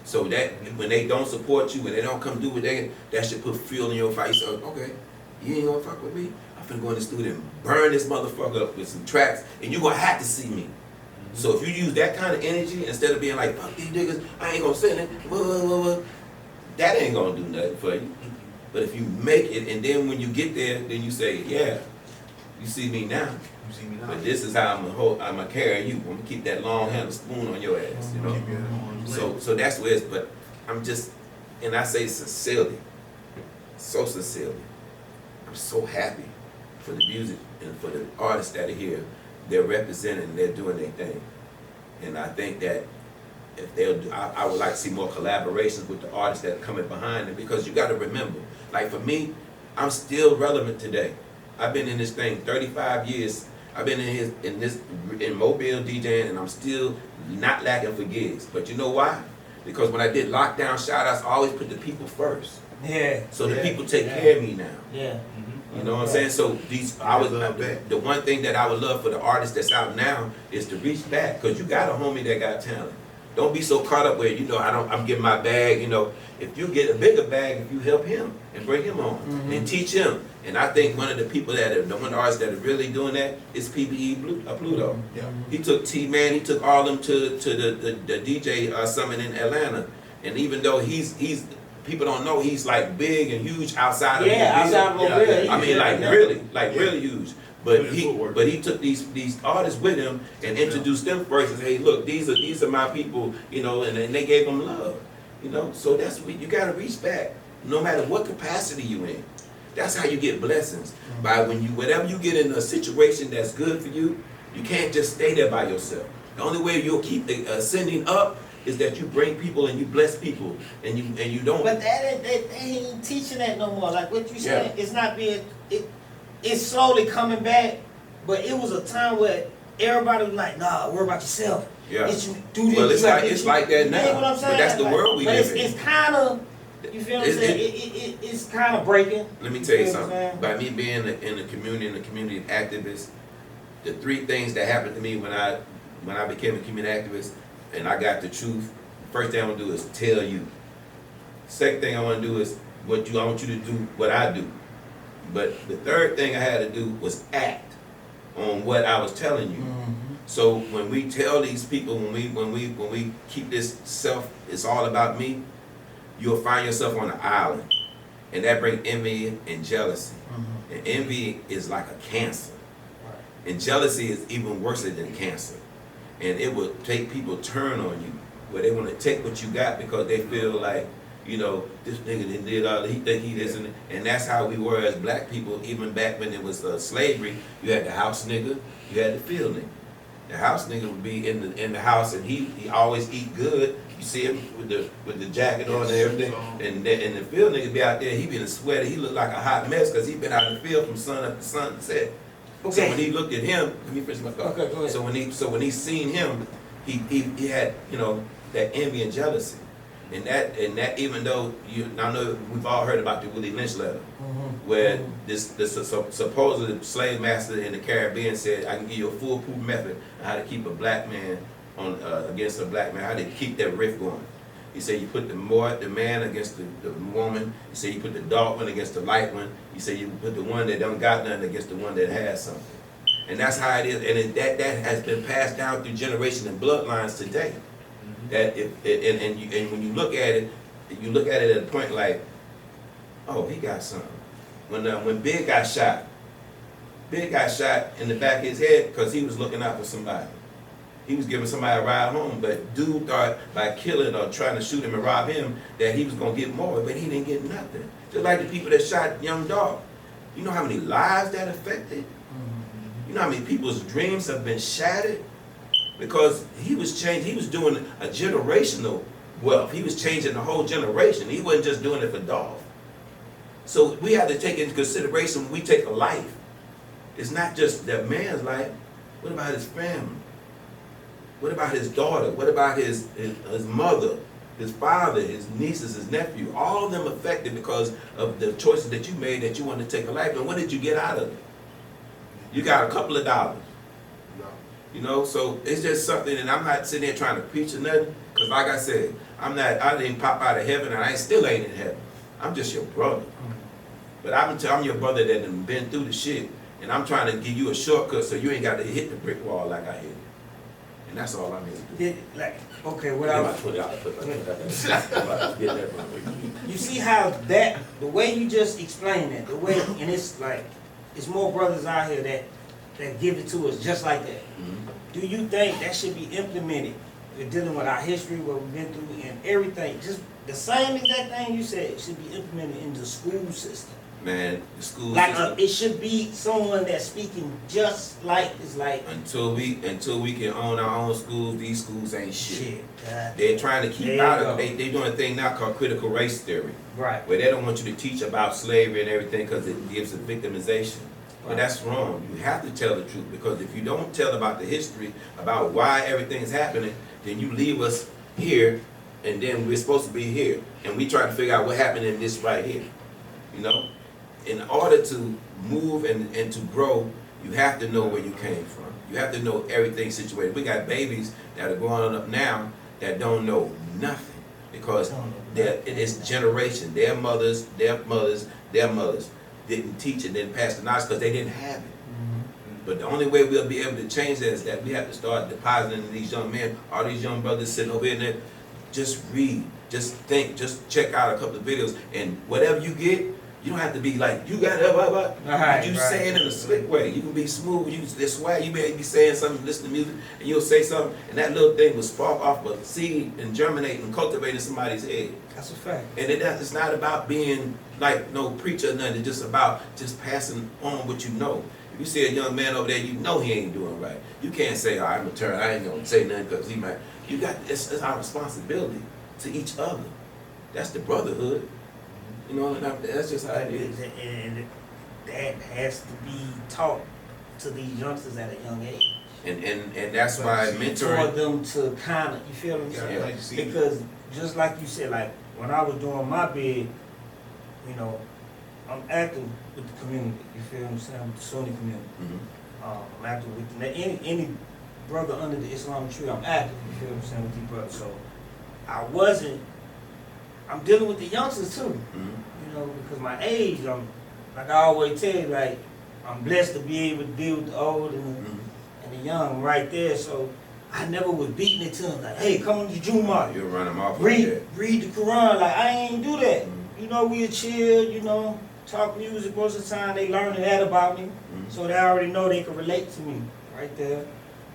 So that when they don't support you, when they don't come do what that should put fuel in your fire. You say, okay, you ain't gonna fuck with me. I'm finna go in the studio and burn this motherfucker up with some tracks, and you're gonna have to see me. So if you use that kind of energy instead of being like, fuck these niggas, I ain't gonna sing it, that ain't gonna do nothing for you. But if you make it, and then when you get there, then you say, yeah, you see me now. You see me now. But this is how I'm gonna carry you. I'm gonna keep that long handled spoon on your ass, you know. Keep your arms So that's where it's. But I'm just, and I say sincerely, so sincerely, I'm so happy for the music and for the artists that are here. They're representing, they're doing their thing, and I think that if they'll do, I would like to see more collaborations with the artists that are coming behind them, because you got to remember, like for me, I'm still relevant today. I've been in this thing 35 years. I've been in Mobile DJing, and I'm still not lacking for gigs. But you know why? Because when I did lockdown shout-outs, I always put the people first. Yeah. So the yeah, people take yeah. care of me now. Yeah. You know what I'm saying? So the one thing that I would love for the artists that's out now is to reach back, because you got a homie that got talent. Don't be so caught up where, you know, I'm getting my bag, you know. If you get a bigger bag, if you help him and bring him on and teach him. And I think one of the people one of the artists that are really doing that is PBE Pluto. Yeah. He took T-Man, he took all them to the DJ summit in Atlanta. And even though he's people don't know he's like big and huge outside of Mobile. I mean, like really huge. But he took these artists with him and introduced them first and said, hey, look, these are my people, you know, and they gave them love, you know. So that's what you got to reach back, no matter what capacity you in. That's how you get blessings. By whenever you get in a situation that's good for you, you can't just stay there by yourself. The only way you'll keep ascending up is that you bring people and you bless people and you don't. But they ain't teaching that no more. Like what you said, it's not being. It's slowly coming back, but it was a time where everybody was like, nah, worry about yourself. Yeah. It's you do this. Well, it's like that now. You know what I'm saying? But that's the world we live in. It's kind of, you feel what I'm saying? It's kind of breaking. Let me tell you something. By me being in the community activist, the three things that happened to me when I became a community activist and I got the truth, first thing I'm gonna do is tell you. Second thing I want to do is I want you to do what I do. But the third thing I had to do was act on what I was telling you. So when we tell these people, when we keep this it's all about me, you'll find yourself on an island, and that brings envy and jealousy. And envy is like a cancer, and jealousy is even worse than cancer. And it will take people turn on you, where they want to take what you got because they feel like, you know, this nigga did all, he think he this, and that's how we were as black people. Even back when it was slavery, you had the house nigga, you had the field nigga. The house nigga would be in the house, and he always eat good. You see him with the jacket on and everything, and the field nigga be out there. He be in a sweater. He look like a hot mess because he been out in the field from sun up to sunset. Okay. So when he looked at him, let me finish my thought. Okay, go ahead. So when he seen him, he had, you know, that envy and jealousy. And that even though I know we've all heard about the Willie Lynch letter, where this supposed slave master in the Caribbean said, I can give you a foolproof method on how to keep a black man on against a black man, how to keep that rift going. He said you put the man against the woman. He said you put the dark one against the light one. He said you put the one that don't got nothing against the one that has something. And that's how it is. And that has been passed down through generations and bloodlines today. That and when you look at it, at a point like, oh, he got something. When Big got shot in the back of his head because he was looking out for somebody. He was giving somebody a ride home, but dude thought by killing or trying to shoot him and rob him that he was gonna get more, but he didn't get nothing. Just like the people that shot Young Dog. You know how many lives that affected? You know how many people's dreams have been shattered? Because he was doing a generational wealth. He was changing the whole generation. He wasn't just doing it for Dolph. So we have to take into consideration when we take a life. It's not just that man's life. What about his family? What about his daughter? What about his mother, his father, his nieces, his nephew? All of them affected because of the choices that you made that you wanted to take a life. And what did you get out of it? You got a couple of dollars. You know, so it's just something, and I'm not sitting there trying to preach or nothing, because like I said, I didn't pop out of heaven, and I still ain't in heaven. I'm just your brother. But I'm your brother that done been through the shit, and I'm trying to give you a shortcut so you ain't got to hit the brick wall like I hit. And that's all I'm here to do. Okay, what I you see how the way you just explained that, the way, and it's like, it's more brothers out here that give it to us just like that. Do you think that should be implemented in dealing with our history, what we've been through, and everything? Just the same exact thing you said should be implemented in the school system. Man, the school like system. It should be someone that's speaking just like it's like. Until we can own our own schools, these schools ain't shit. God. They're trying to keep out of. They're doing a thing now called critical race theory. Right. Where they don't want you to teach about slavery and everything because it gives a victimization. But that's wrong. You have to tell the truth, because if you don't tell about the history, about why everything's happening, then you leave us here, and then we're supposed to be here, and we try to figure out what happened in this right here. You know, in order to move and to grow, you have to know where you came from. You have to know everything situated. We got babies that are growing up now that don't know nothing because it's generation. Their mothers didn't teach and didn't pass the knowledge because they didn't have it. But the only way we'll be able to change that is that we have to start depositing into these young men, all these young brothers sitting over here, just read, just think, just check out a couple of videos, and whatever you get, you don't have to be like, you got it, blah, blah. You say it in a slick way. You can be smooth, you this way, you may be saying something, listen to music, and you'll say something, and that little thing will spark off a seed and germinate and cultivate in somebody's head. That's a fact. And it's not about being like no preacher or nothing, it's just about just passing on what you know. If you see a young man over there, you know he ain't doing right. You can't say, oh, I'm a turn, I ain't gonna say nothing because he might. It's our responsibility to each other. That's the brotherhood. You know, that's just how it is. And that has to be taught to these youngsters at a young age. And that's why mentoring. For them to kind of, you feel what I'm saying? Because just like you said, like when I was doing my bid, you know, I'm active with the community. You feel what I'm saying? With the Sunni community. I'm active with any brother under the Islamic tree. I'm active. You feel what I'm saying with these brothers. So I'm dealing with the youngsters too. You know, because my age, like I always tell you, like I'm blessed to be able to deal with the old and the young right there. So I never was beating it to them like, hey, come to the Jumu'ah. You'll run them off. Read the Quran. Like I ain't do that. You know, we'll chill. You know, talk music most of the time. They learning that about me, so they already know they can relate to me right there.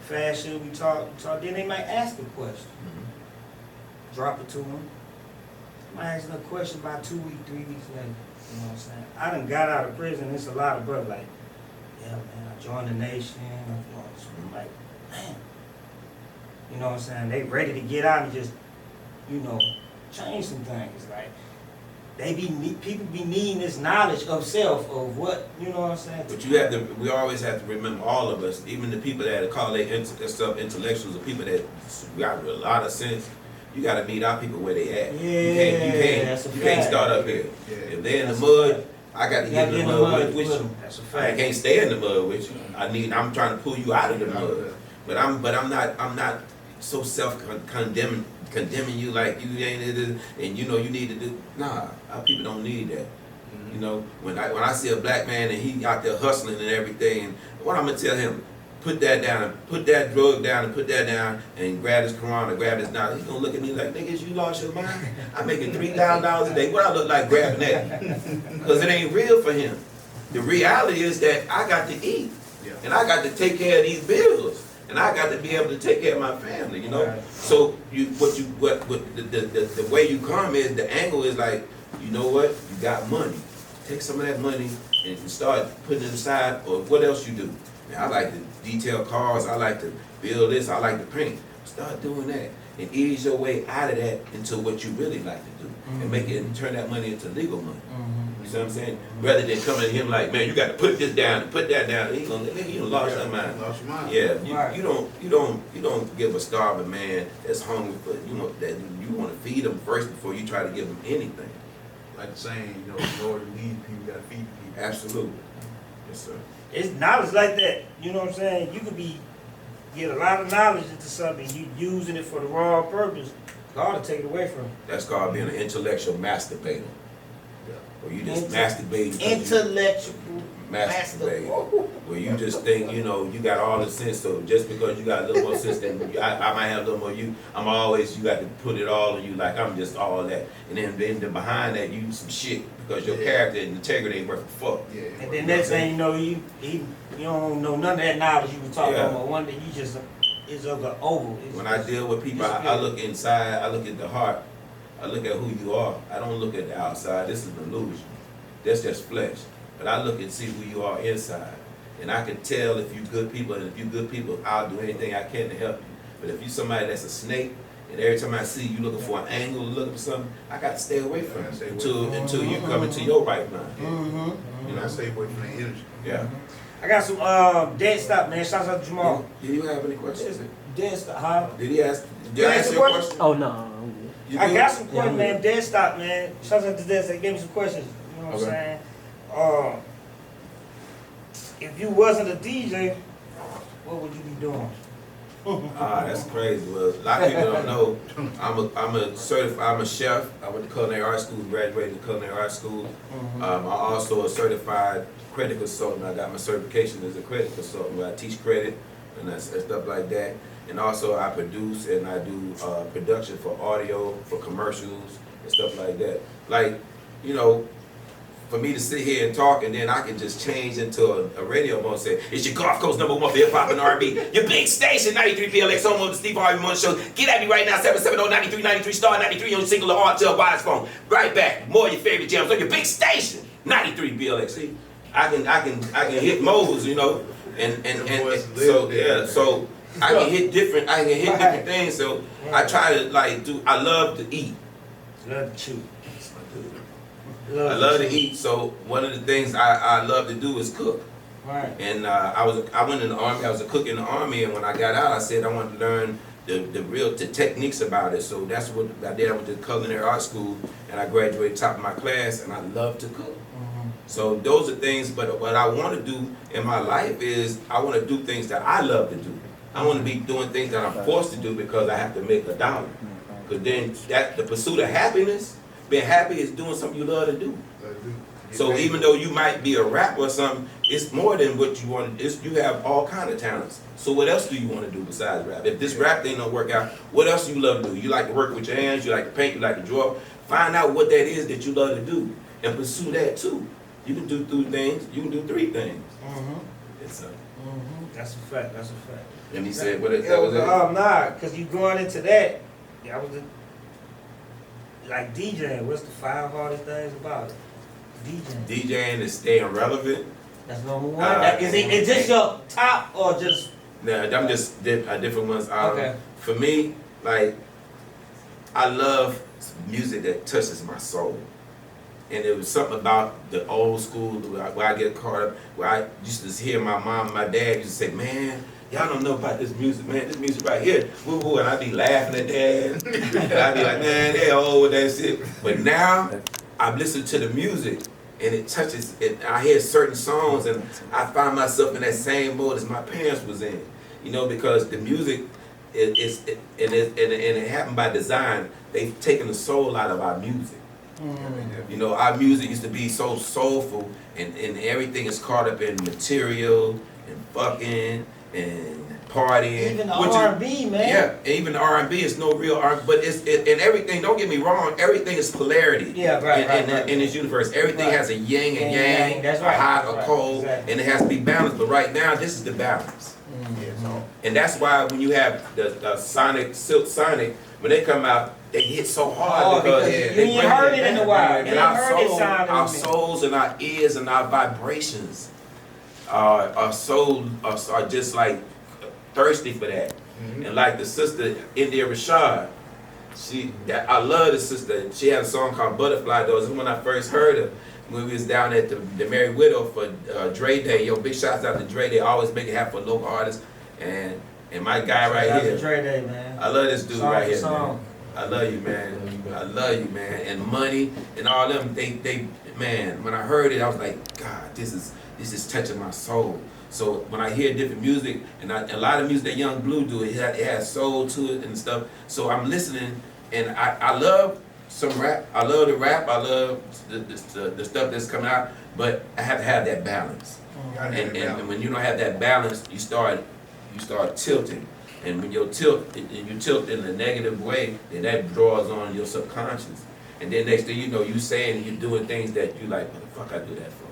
Fashion, we talk. Then they might ask a question. Drop it to them. I might ask them a question about 2 weeks, 3 weeks later. You know what I'm saying? I done got out of prison. It's a lot of brothers like, yeah, man, I joined the nation. I'm like, man. You know what I'm saying? They ready to get out and just, you know, change some things. Like, people be needing this knowledge of self, of what, you know what I'm saying? But we always have to remember, all of us, even the people that call themselves intellectuals or people that got a lot of sense, you got to meet our people where they at. You can't start up here. If they're in the mud, I got to get in the mud with you. That's a fact. I can't stay in the mud with you. I'm trying to pull you out of the mud. But I'm not so self-condemning you like you ain't, and you know you need to do. Nah, our people don't need that. You know, when I see a black man and he out there hustling and everything, what I'm gonna tell him? Put that down, put that drug down, and put that down, and grab his Quran or grab his knowledge. He's gonna look at me like, niggas, you lost your mind? I'm making $3,000 a day. What I look like grabbing that? Because it ain't real for him. The reality is that I got to eat, and I got to take care of these bills, and I got to be able to take care of my family. You know. Right. So the way you come is, the angle is like, you know what? You got money. Take some of that money and start putting it aside, or what else you do. Now, I like to detail cars, I like to build this, I like to paint. Start doing that and ease your way out of that into what you really like to do, and make it and turn that money into legal money. You see what I'm saying? Rather than coming to him like, man, you got to put this down and put that down. You lost your mind. Lost your mind. Yeah, you don't give a starving man that's hungry for that you want to feed him first before you try to give him anything. Like the saying, in order to lead people, you got to feed people. Absolutely. Yes, sir. It's knowledge like that. You know what I'm saying? You could get a lot of knowledge into something, you using it for the wrong purpose, God will take it away from you. That's called being an intellectual masturbator. Or you just masturbate. Intellectual masturbate. Where you just think, you got all the sense, so just because you got a little more sense than I might have a little more you got to put it all on you like I'm just all that. And then behind that you some shit because your character and integrity ain't worth a fuck. Yeah. And then next thing you know, you don't know none of that knowledge you were talking about. One that you just is of the oval. When I deal with people, I look inside, I look at the heart, I look at who you are. I don't look at the outside. This is an illusion. That's just flesh. But I look and see who you are inside. And I can tell if you good people, and if you good people, I'll do anything I can to help you. But if you somebody that's a snake, and every time I see you looking for an angle, looking for something, I got to stay away from it until you come into your right mind. I stay away from the energy. Yeah. I got some dead stop, man. Shouts out to Jamal. Did you have any questions? Dead stop, huh? Did he ask? Did I answer your question? Oh no. I got some questions, man. Dead stop, man. Shouts out to Dead Stop. Gave me some questions. You know what I'm saying? If you wasn't a DJ, what would you be doing? That's crazy. Well, a lot of people don't know. I'm a chef. I went to culinary art school, graduated culinary art school. I'm also a certified credit consultant. I got my certification as a credit consultant where I teach credit and stuff like that. And also I produce and I do production for audio, for commercials and stuff like that. Like, you know, for me to sit here and talk and then I can just change into a radio mode and say, it's your Gulf Coast #1 for hip hop and R&B. Your big station, 93 PLX, home of the Steve Harvey Morning Show. Get at me right now, 770-9393, star 93 on your single or RTL wireless phone. Right back, more of your favorite jams on your big station, 93 PLX. See, I can hit modes, you know, and so yeah, so I can hit different things. So I try to I love to eat. Love to chew. I love to eat, so one of the things I love to do is cook. Right. And I went in the Army, I was a cook in the Army, and when I got out, I said I wanted to learn the techniques about it. So that's what I did. I went to culinary art school, and I graduated top of my class, and I love to cook. So those are things, but what I want to do in my life is I want to do things that I love to do. I want to be doing things that I'm forced to do because I have to make $1. Because then the pursuit of happiness, being happy is doing something you love to do. So even though you might be a rapper or something, it's more than what you want to do. You have all kind of talents. So what else do you want to do besides rap? If this rap thing don't work out, what else do you love to do? You like to work with your hands, you like to paint, you like to draw. Find out what that is that you love to do and pursue that too. You can do 2 things, you can do 3 things. That's a fact, that's a fact. And he said, what that was it? Nah, because you going into that, I was like DJing, what's the 5 hardest things about it? DJing is staying relevant. That's #1. Is this your top or just? Nah, I'm just different ones. Okay. For me, like, I love music that touches my soul. And it was something about the old school where I get caught up, where I used to hear my mom and my dad used to say, man, y'all don't know about this music, man. This music right here, woo woo, and I'd be laughing at that. And I'd be like, man, they old with that shit. But now, I've listened to the music, and it touches, I hear certain songs, and I find myself in that same mode as my parents was in. You know, because the music, it happened by design. They've taken the soul out of our music. You know, our music used to be so soulful, and everything is caught up in material, and fucking, and partying. Even the R&B, man. Yeah, even the R&B is no real R&B, but and everything, don't get me wrong, everything is polarity. Yeah, right. In this universe, everything has a yin and yang, That's a right. hot, That's a right. cold, Exactly. and it has to be balanced. But right now, this is the balance. And that's why when you have the Silk Sonic, when they come out, they hit so hard because you ain't heard it in a while. And our souls and our ears and our vibrations are just like thirsty for that. And like the sister India Rashad, I love the sister. She had a song called Butterfly Doors. This is when I first heard her. When we was down at the Merry Widow for Dre Day. Yo, big shouts out to Dre Day. Always make it happen for local artists. And my guy right here. Dre Day, man. I love this dude right here, man. I love you, man. I love you, man. And Money and all them, they man, when I heard it, I was like, God, this is touching my soul. So when I hear different music, and a lot of music that Young Blue do, it has soul to it and stuff. So I'm listening, and I love some rap. I love the rap. I love the stuff that's coming out. But I have to have that balance. And when you don't have that balance, you start tilting. And when you tilt in a negative way, then that draws on your subconscious. And then next thing you know, you saying and you doing things that you like, what the fuck I do that for?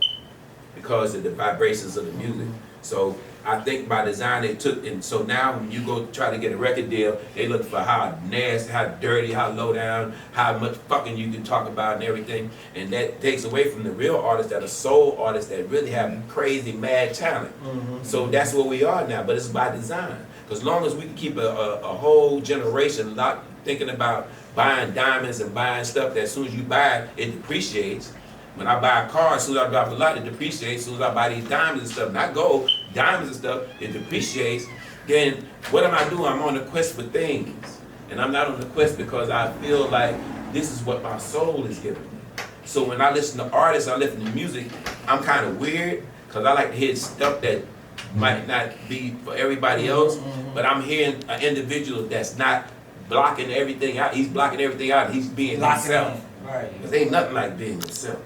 Because of the vibrations of the music. So I think by design they took, and so now when you go try to get a record deal, they look for how nasty, how dirty, how low down, how much fucking you can talk about and everything. And that takes away from the real artists that are soul artists that really have crazy, mad talent. So that's where we are now, but it's by design. Because as long as we can keep a whole generation not thinking about buying diamonds and buying stuff that as soon as you buy it, it depreciates. When I buy a car, as soon as I drive a lot, it depreciates. As soon as I buy these diamonds and stuff, not gold, diamonds and stuff, it depreciates. Then what am I doing? I'm on the quest for things. And I'm not on the quest because I feel like this is what my soul is giving me. So when I listen to artists, I listen to music, I'm kind of weird because I like to hear stuff that might not be for everybody else, but I'm hearing an individual that's not blocking everything out. He's blocking everything out. He's being himself. Right. Because ain't nothing like being yourself.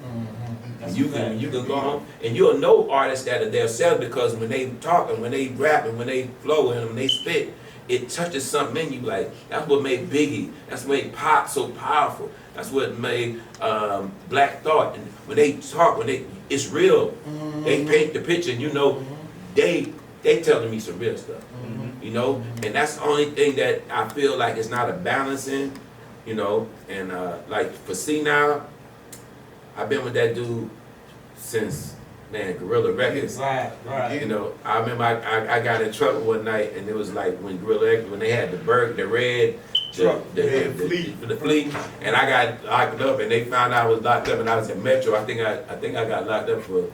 You can go home and you'll know artists that are themselves because when they talk and when they rap and when they flow and when they spit, it touches something in you. Like that's what made Biggie. That's what made Pop so powerful. That's what made Black Thought. And when they talk, it's real. They paint the picture, and you know, they telling me some real stuff. You know, and that's the only thing that I feel like it's not a balance in. You know, and like for C now, I've been with that dude since Gorilla Records. Right. You know, I remember I got in trouble one night, and it was like when Gorilla Records, when they had the red the fleet, and I got locked up, and they found out I was locked up, and I was in Metro. I think I got locked up for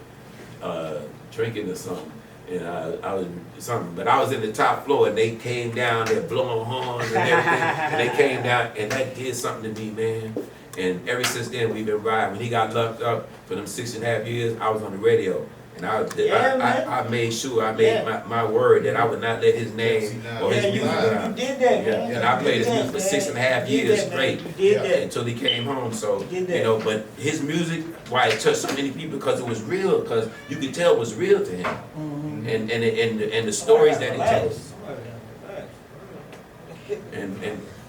drinking or something, and I was something. But I was in the top floor, and they came down, they're blowing horns and everything, and they came down, and that did something to me, man. And ever since then, we've been riding. When he got locked up for them 6.5 years, I was on the radio. And I made sure I made my word that I would not let his name or his music down. You did that, man. And I played his music for 6.5 years straight. You did that. Until he came home. So, you know, but his music, why it touched so many people, because it was real, because you could tell it was real to him. And the stories that he tells.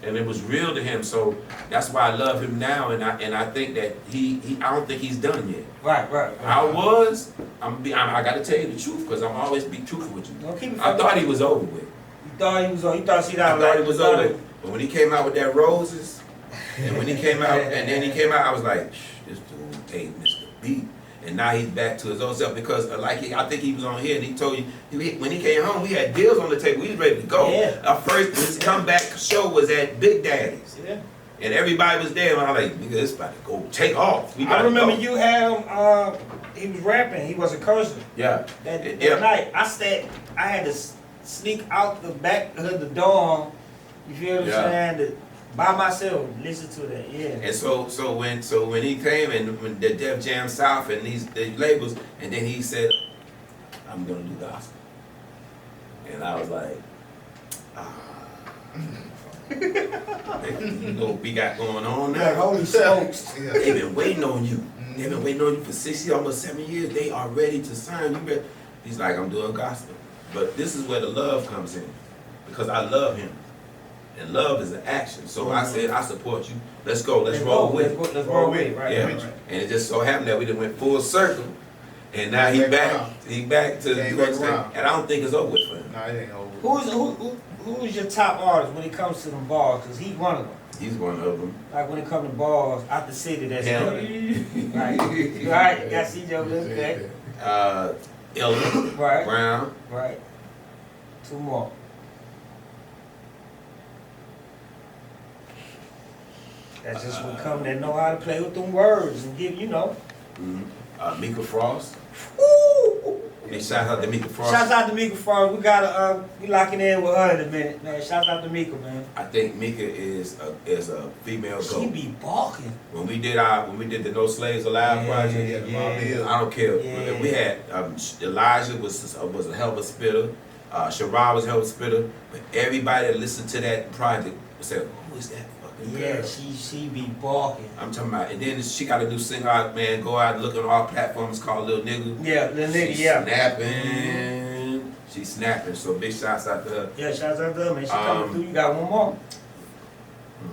And it was real to him, so that's why I love him now, and I think that I don't think he's done yet. Right. I gotta tell you the truth, because I'm always be truthful with you. I thought he was over with. You thought he was over. You thought he was over with. But when he came out with that Roses, and when he came out, and then he came out, I was like, this dude ain't Mr. B. And now he's back to his old self because, I think he was on here and he told you, when he came home, we had deals on the table. We was ready to go. Yeah. Our first comeback show was at Big Daddy's. Yeah. And everybody was there. And I'm like, nigga, this about to go take off. I remember you had him, he was rapping. He was a cursor. Yeah. That night, I had to sneak out the back of the dorm, you feel what I'm saying? By myself, listen to that, yeah. And so when he came and when the Def Jam South and the labels, and then he said, I'm gonna do gospel. And I was like, you know what we got going on now? Yeah, holy smokes. They've been waiting on you. They've been waiting on you for 6 years, almost 7 years. They are ready to sign you. He's like, I'm doing gospel. But this is where the love comes in, because I love him. And love is an action. So I said, I support you. Let's go. Let's roll with it. Let's roll with it, right. Yeah. Right. And it just so happened that we done went full circle. And now he back. He back to the and I don't think it's over with for him. No, it ain't over. Who's your top artist when it comes to them bars? Because he's one of them. He's one of them. Like when it comes to bars out the city, that's him. Right. Right. You got C.J. okay. Ella. Right. Brown. Right. Two more. That's just what come that know how to play with them words and give, you know. Mika Frost. Woo! Big shout out to Mika Frost. Shouts out to Mika Frost. We gotta we locking in with her in a minute, man. Shouts out to Mika, man. I think Mika is a female goat. She be balking. When we did the No Slaves Alive project, I don't care. Yeah. We had Elijah was a hell of a spitter. Sharad was a hell of a spitter. But everybody that listened to that project said, "Who is that fucking girl?" Yeah, she be balking. I'm talking about, and then she got a new single out, man. Go out and look on all platforms called Lil Nigga. Yeah, Lil Nigga, She's snapping. She's snapping. So big shouts out to her. Yeah, shouts out to her, man. She coming through. You got one more.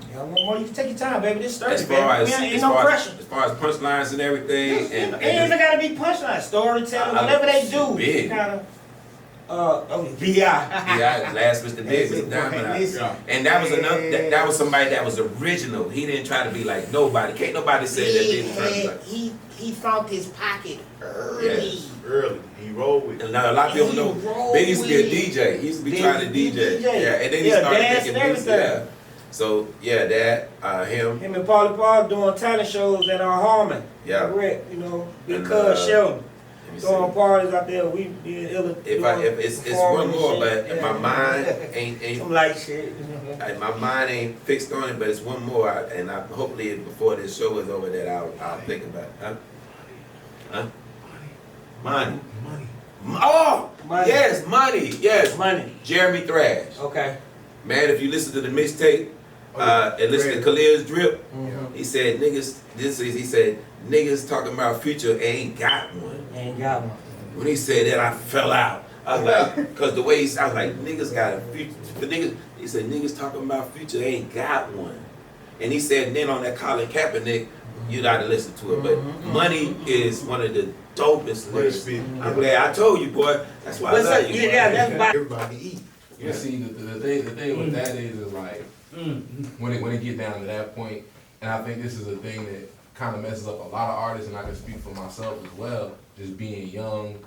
You got one more. You can take your time, baby. This 30, baby. Ain't no pressure. As far as punchlines and everything, and it gotta be punchline, storytelling, whatever they do. Big. B.I. Yeah, last Mr. Big was Diamond. And that was another. That was somebody that was original. He didn't try to be like nobody. Can't nobody say that didn't try to be like. He found his pocket early. Yes, early. He rolled with it. And now a lot of people know Big used to be a DJ. He used to be trying to DJ. Yeah, and then he started making music. Yeah. So yeah, that him. Him and Paulie Paul doing talent shows at our Harmon. Yeah. Correct. You know, because Sheldon. Throwing parties out there, we being ill. If it's one more, but my mind ain't some light shit. My mind ain't fixed on it, but it's one more, and hopefully before this show is over, that I'll think about it. Huh? Money. Oh, Money. Yes, money. Yes. Money. Jeremy Thrash. Okay. Man, if you listen to the mixtape and listen to Khalil's drip, he said he said niggas talking about Future ain't got one. Ain't got one. When he said that, I fell out. I was like, cause the way I was like, niggas got a future. The niggas, he said niggas talking about Future ain't got one. And he said, and then on that Colin Kaepernick, you gotta listen to it. But Money is one of the dopest lyrics. I'm glad I told you, boy. That's why I love you. Yeah, that's why. Everybody eat. You see, the thing with that is like when it get down to that point, and I think this is a thing that kind of messes up a lot of artists, and I can speak for myself as well. Just being young,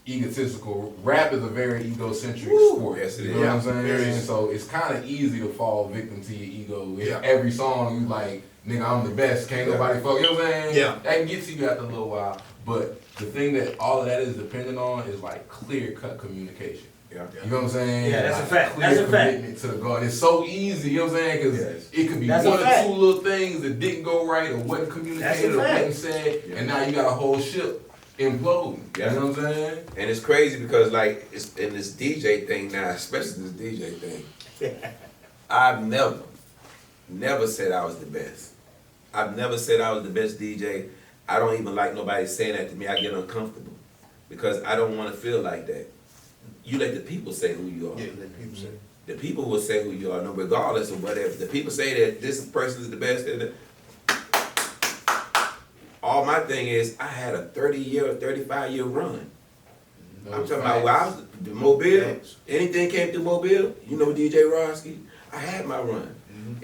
egotistical. Rap is a very egocentric sport. Yes, it You is. know what I'm saying? Very. So it's kind of easy to fall victim to your ego. Every song you like, nigga, I'm the best. Can't nobody fuck. You know what I'm saying? Yeah. That can get to you after a little while. But the thing that all of that is dependent on is like clear cut communication. Yeah. You know what I'm saying? Yeah, that's a Like, fact. Clear That's a fact. commitment to the God. It's so easy, you know what I'm saying? Because Yes. it could be That's a one or fact. two little things that didn't go right or wasn't That's communicated a or fact. wasn't said, and now you got a whole ship imploding. Yeah. You know what I'm saying? And it's crazy because like it's in this DJ thing now, especially this DJ thing. I've never said I was the best. I've never said I was the best DJ. I don't even like nobody saying that to me. I get uncomfortable because I don't want to feel like that. You let the people say who you are. Yeah, let people say. The people will say who you are, no, regardless of whatever. The people say that this person is the best. All my thing is, I had a 30-year, 35-year run. I'm talking about where I was, Mobile, anything came through Mobile, you know DJ Rodski, I had my run.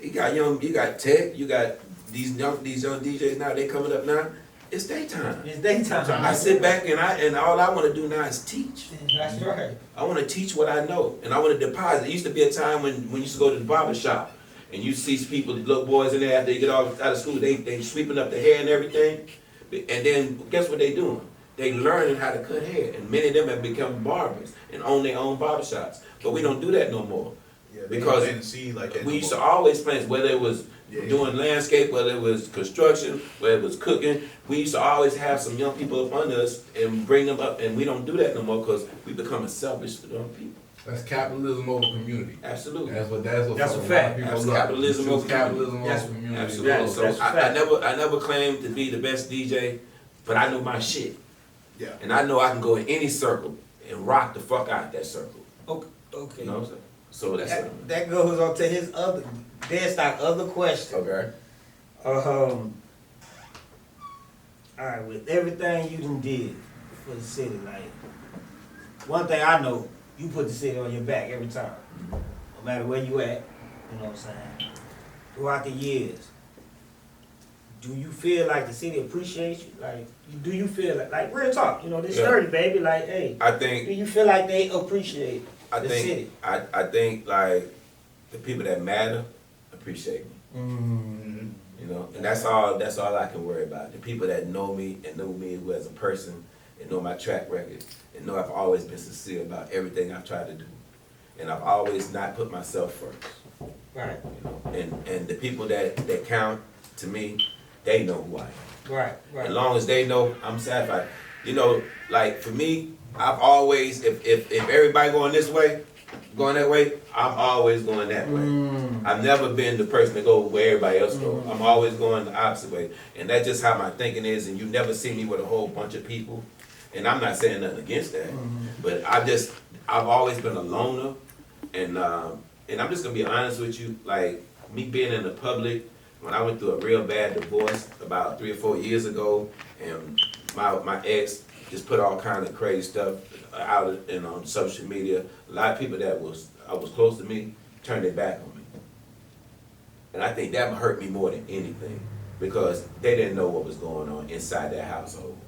You got Tech, you got these young DJs now, they coming up now, it's daytime. It's daytime. I sit back and all I want to do now is teach. That's right. I want to teach what I know, and I want to deposit. There used to be a time when you used to go to the barber shop, and you see people, little boys in there after they get out of school, they sweeping up their hair and everything, and then guess what they doing? They learning how to cut hair, and many of them have become barbers and own their own barbershops. But we don't do that no more. Yeah, Because they didn't see like that. We used to always plan, whether it was doing landscape, whether it was construction, whether it was cooking, we used to always have some young people up under us and bring them up, and we don't do that no more because we become selfish for them people. That's capitalism over community. Absolutely. That's what That's a fucking fact. people That's love. capitalism Choose over capitalism Yes, over community. Absolutely. Yes, So that's a I fact. never claimed to be the best DJ, but I know my shit. Yeah. And I know I can go in any circle and rock the fuck out that circle. Okay. You know what I'm saying? So that's it. That goes on to his other other question. Okay. All right, with everything you done did for the city, like one thing I know, you put the city on your back every time, no matter where you at. You know what I'm saying? Throughout the years, do you feel like the city appreciates you? Like, do you feel like real talk? You know, this Yeah. 30, baby. Like, hey, I do think you feel like they appreciate the city? I think like the people that matter appreciate me. Mm-hmm. You know, and that's all I can worry about. The people that know me and know me who as a person and know my track record and know I've always been sincere about everything I've tried to do. And I've always not put myself first. Right. You know? And the people that count to me, they know who I am. Right. Right. As long as they know I'm satisfied. You know, like for me, I've always if everybody going this way, going that way, I'm always going that way. I've never been the person to go where everybody else goes. I'm always going the opposite way. And that's just how my thinking is, and you never see me with a whole bunch of people. And I'm not saying nothing against that. But I've always been a loner, and I'm just gonna be honest with you, like me being in the public, when I went through a real bad divorce about 3 or 4 years ago, and my ex just put all kind of crazy stuff out and on social media. A lot of people that was close to me turned their back on me, and I think that hurt me more than anything because they didn't know what was going on inside their household,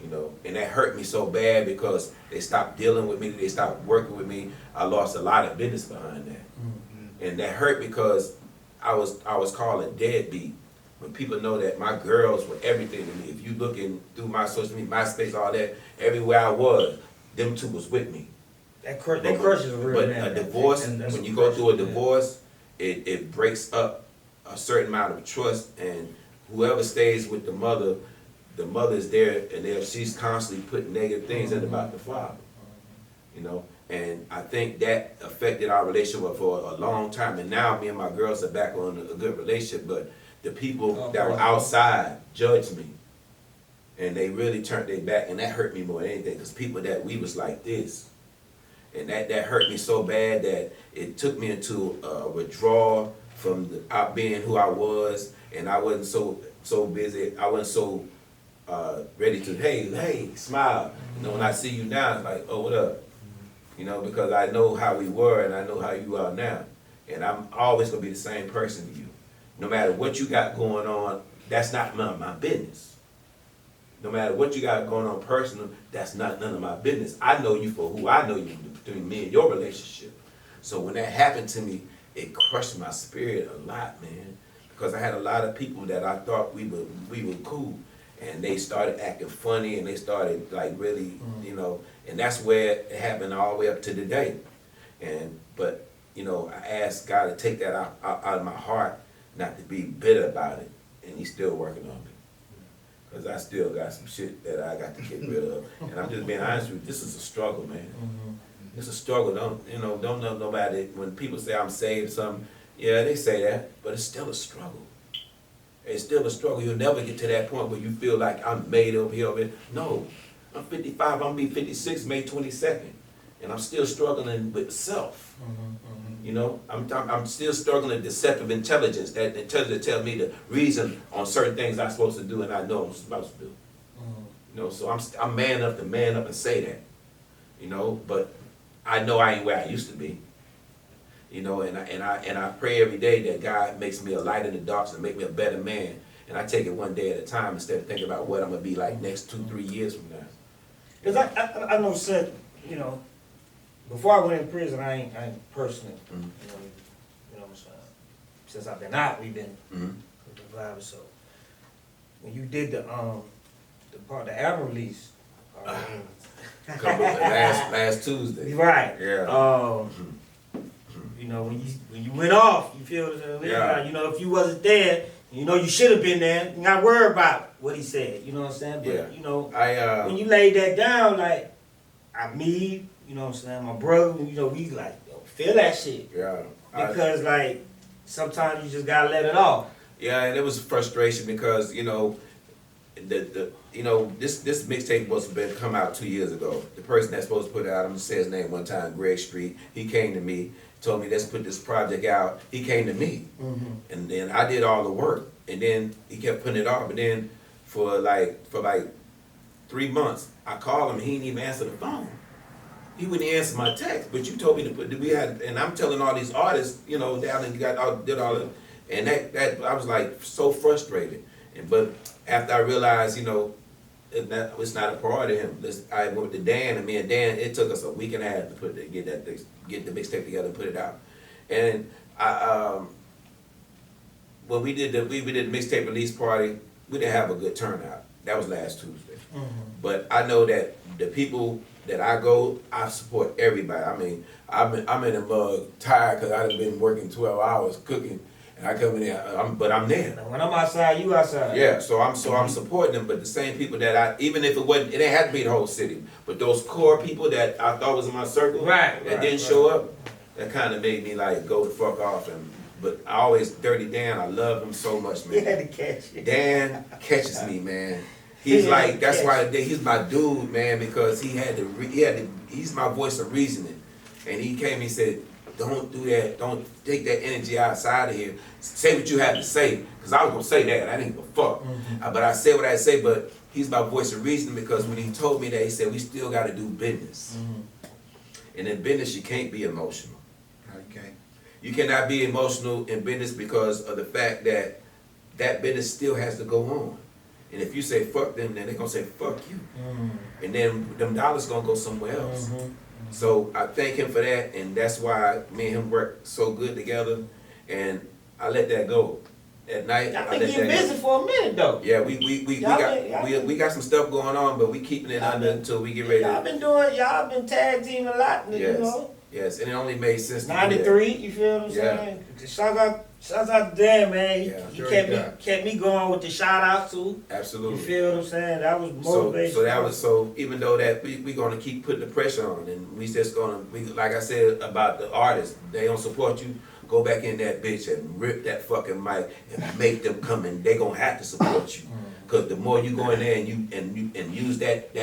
you know, and that hurt me so bad because they stopped dealing with me, they stopped working with me. I lost a lot of business behind that, and that hurt because I was called a deadbeat. When people know that my girls were everything to me. If you looking through my social media, MySpace, all that, everywhere I was, them two was with me. That crush is real. But man. a divorce, And that's when a you go crush, through a man. divorce, it breaks up a certain amount of trust, and whoever stays with the mother is there, and she's constantly putting negative things in about the father. you know. And I think that affected our relationship for a long time. And now me and my girls are back on a good relationship, but the people that were outside judged me. And they really turned their back, and that hurt me more than anything, because people that we was like this. And that hurt me so bad that it took me into a withdrawal from out being who I was, and I wasn't so busy. I wasn't so ready to, hey, smile. You know, when I see you now, it's like, oh, what up? You know, because I know how we were, and I know how you are now. And I'm always going to be the same person to you. No matter what you got going on, that's not none of my business. No matter what you got going on personal, that's not none of my business. I know you for who I know you between me and your relationship. So when that happened to me, it crushed my spirit a lot, man. Because I had a lot of people that I thought we were cool, and they started acting funny, and they started like really, you know, and that's where it happened all the way up to today. But you know, I asked God to take that out of my heart, not to be bitter about it, and He's still working on me. Because I still got some shit that I got to get rid of. And I'm just being honest with you, this is a struggle, man. It's a struggle. Don't know nobody, when people say I'm saved, something, yeah, they say that, but it's still a struggle. It's still a struggle. You'll never get to that point where you feel like I'm made up here of it. No, I'm 55, I'm gonna be 56 May 22nd. And I'm still struggling with self. You know, I'm still struggling with deceptive intelligence. That intelligence tells me the reason on certain things I'm supposed to do and I know I'm supposed to do. You know, so I'm man enough to man up and say that. You know, but I know I ain't where I used to be. You know, and I pray every day that God makes me a light in the dark and make me a better man. And I take it one day at a time instead of thinking about what I'm gonna be like next 2-3 years from now. Because I know, said, you know, before I went in prison, I ain't personally, you know, since I've been out, we've been surviving. So when you did the album release, last Tuesday, right? Yeah. You know, when you went off, you feel you know, if you wasn't there, you know, you should have been there. You're not worried about what he said. You know what I'm saying? But you know, when you laid that down, like you know what I'm saying, my brother, you know, we like, yo, feel that shit. Yeah. Because like, sometimes you just gotta let it off. Yeah, and it was frustration because, you know, this mixtape was supposed to come out 2 years ago. The person that's supposed to put it out, I'm gonna say his name one time, Greg Street, he came to me, told me let's put this project out. He came to me. And then I did all the work. And then he kept putting it off. But then for like 3 months, I called him, he didn't even answer the phone. He wouldn't answer my text, but you told me to put. And I'm telling all these artists, you know, down and did all of, and that I was like so frustrated. But after I realized, you know, it's not a priority to him. I went to Dan, and me and Dan, it took us a week and a half to get the mixtape together and put it out. And when we did the mixtape release party, we didn't have a good turnout. That was last Tuesday. But I know that the people that I support everybody. I mean, I'm in a mug tired because I've been working 12 hours cooking, and I come in there, but I'm there. When I'm outside, you outside. Yeah, so I'm supporting them, but the same people that even if it didn't have to be the whole city, but those core people that I thought was in my circle that didn't show up, that kind of made me like go the fuck off. But I always, Dirty Dan, I love him so much, man. You had to catch it. Dan catches me, man. He's like, that's why he's my dude, man, because he's my voice of reasoning. And he came and he said, don't do that, don't take that energy outside of here. Say what you have to say, because I was going to say that, I didn't give a fuck. But I said what I say, but he's my voice of reasoning because when he told me that, he said, we still got to do business. And in business, you can't be emotional. Okay. You cannot be emotional in business because of the fact that that business still has to go on. And if you say fuck them, then they're going to say fuck you. And then them dollars going to go somewhere else. So I thank him for that, and that's why me and him work so good together. And I let that go. At night, I think you're busy for a minute though. Yeah, we got some stuff going on, but we keeping it under until we get ready. Y'all been tag teaming a lot, you know. Yes, and it only made sense to do 93, you feel what I'm Yeah. saying? Shout out to Dan, man. He Yeah. kept me going with the shout out too. that. Absolutely. You feel what I'm saying? That was So, motivation. so even though that we gonna keep putting the pressure on, and we just gonna, like I said about the artists, they don't support you. Go back in that bitch and rip that fucking mic and make them come in. They gonna have to support you, cause the more you go in there and use that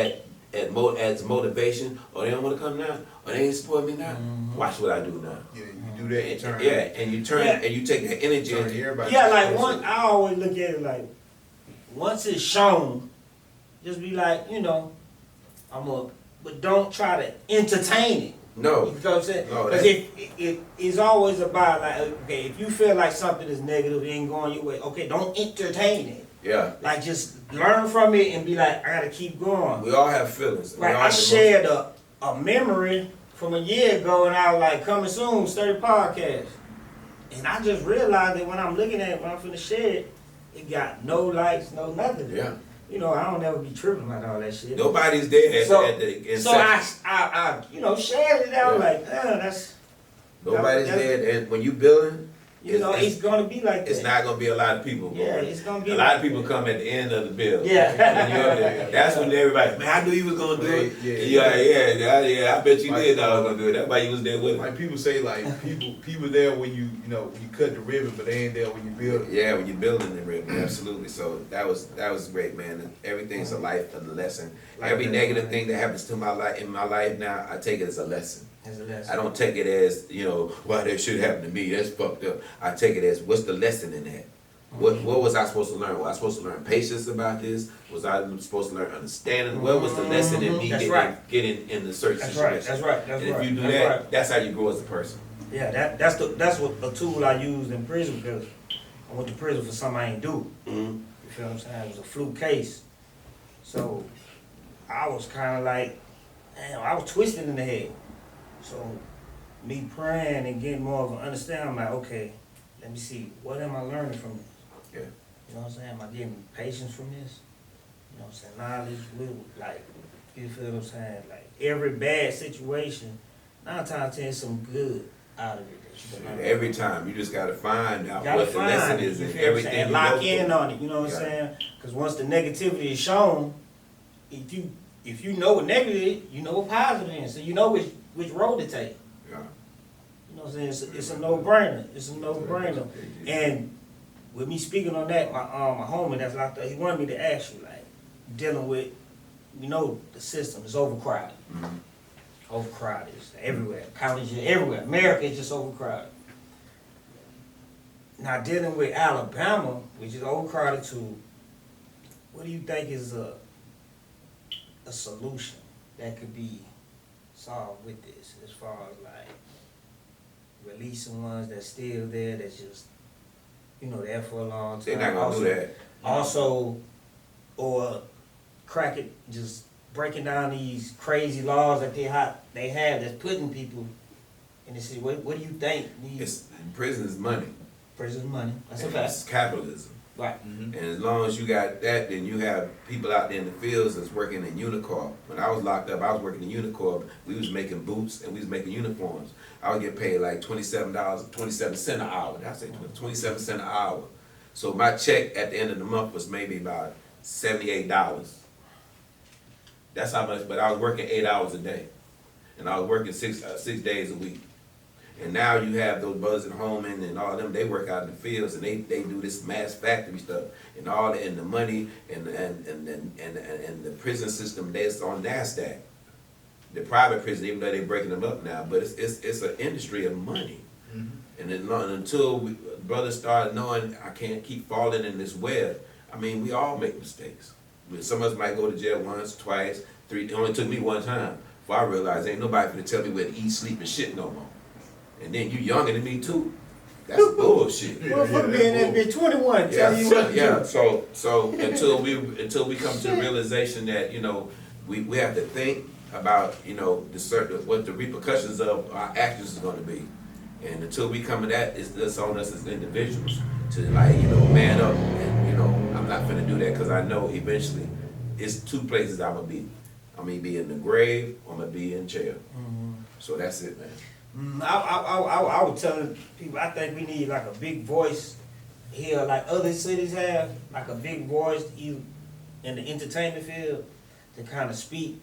as motivation, or they don't want to come now, or they ain't support me now. Watch what I do now. Yeah, you do that and turn. And you turn and you take that energy. Turn into everybody. Yeah, like I always look at it like, once it's shown, just be like, but don't try to entertain it. No. You know what I'm saying? No, Because it's always about like, okay, if you feel like something is negative, it ain't going your way, okay, don't entertain it. Yeah. Like just learn from it and be like, I gotta keep going. We all have feelings. Like I shared a memory from a year ago, and I was like, coming soon, 30 podcasts. And I just realized that when I'm looking at it, when I'm finna share it got no likes, no nothing. Yeah. I don't ever be tripping about all that shit. Nobody's there So at the So I shared it out like, that's. Nobody's that's, there, and when you building, it's gonna be like that. it's not gonna be a lot of people. Yeah, it's gonna be a lot of people come at the end of the bill. Yeah. That's when everybody, man, I knew you was gonna do it. Yeah, I bet you did know I was gonna do it. That's why you was there with me. Like people say, like people there when you cut the ribbon, but they ain't there when you build. Yeah, when you're building the ribbon, absolutely. So that was great, man. And everything's a life and a lesson. Every negative thing that happens to my life in my life now, I take it as a lesson. I don't take it as, why that shit happened to me, that's fucked up. I take it as, what's the lesson in that? What was I supposed to learn? Was I supposed to learn patience about this? Was I supposed to learn understanding? What was the lesson in me getting in the search situation? That's right. And if you do that, that's how you grow as a person. Yeah, that's what the tool I used in prison, because I went to prison for something I ain't do. You feel what I'm saying? It was a fluke case. So I was kind of like, damn, I was twisted in the head. So me praying and getting more of an understanding, I'm like, okay, let me see, what am I learning from this? Yeah. You know what I'm saying? Am I getting patience from this? You know what I'm saying? Knowledge, like, you feel what I'm saying? Like, every bad situation, 9 times out of 10, some good out of it that you can learn. Every time, you just gotta find out what the lesson is in everything. And lock in on it, you know what I'm saying? Because once the negativity is shown, if you know what negative is, you know what positive is. So you know which road to take. Yeah. You know what I'm saying? It's a no-brainer. It's a no-brainer. And with me speaking on that, my homie that's locked up, he wanted me to ask you, like, dealing with, the system is overcrowded. Overcrowded. It's everywhere. Counties everywhere. America is just overcrowded. Now dealing with Alabama, which is overcrowded too, what do you think is a solution that could be solved with this, as far as like releasing ones that's still there, that's just there for a long time? They're not gonna do that. Also, or crack it, just breaking down these crazy laws that they have that's putting people in the city. What do you think? Prison is money. Prison's money. That's a And fact. it's capitalism. Right. And as long as you got that, then you have people out there in the fields that's working in Unicorp. When I was locked up, I was working in Unicorp. We was making boots and we was making uniforms. I would get paid like $27 an hour. Did I say 27 cents an hour? So my check at the end of the month was maybe about $78. That's how much, but I was working 8 hours a day. And I was working six days a week. And now you have those Buzz and Holman and all of them, they work out in the fields and they do this mass factory stuff and all and the money and the prison system that's on NASDAQ. The private prison, even though they're breaking them up now, but it's an industry of money. And then until brothers start knowing I can't keep falling in this web, I mean, we all make mistakes. Some of us might go to jail once, twice, 3. It only took me one time before I realized ain't nobody gonna tell me where to eat, sleep, and shit no more. And then you younger than me too. That's bullshit. Well, for being that bitch 21, tell you what to do. So until we come to the realization that we have to think about what the repercussions of our actions is going to be, and until we come to that, it's on us as individuals to man up and I'm not gonna do that because I know eventually it's 2 places I'm gonna be. I'm gonna be in the grave or I'm gonna be in jail. So that's it, man. I was telling people, I think we need like a big voice here, like other cities have, like a big voice in the entertainment field to kind of speak,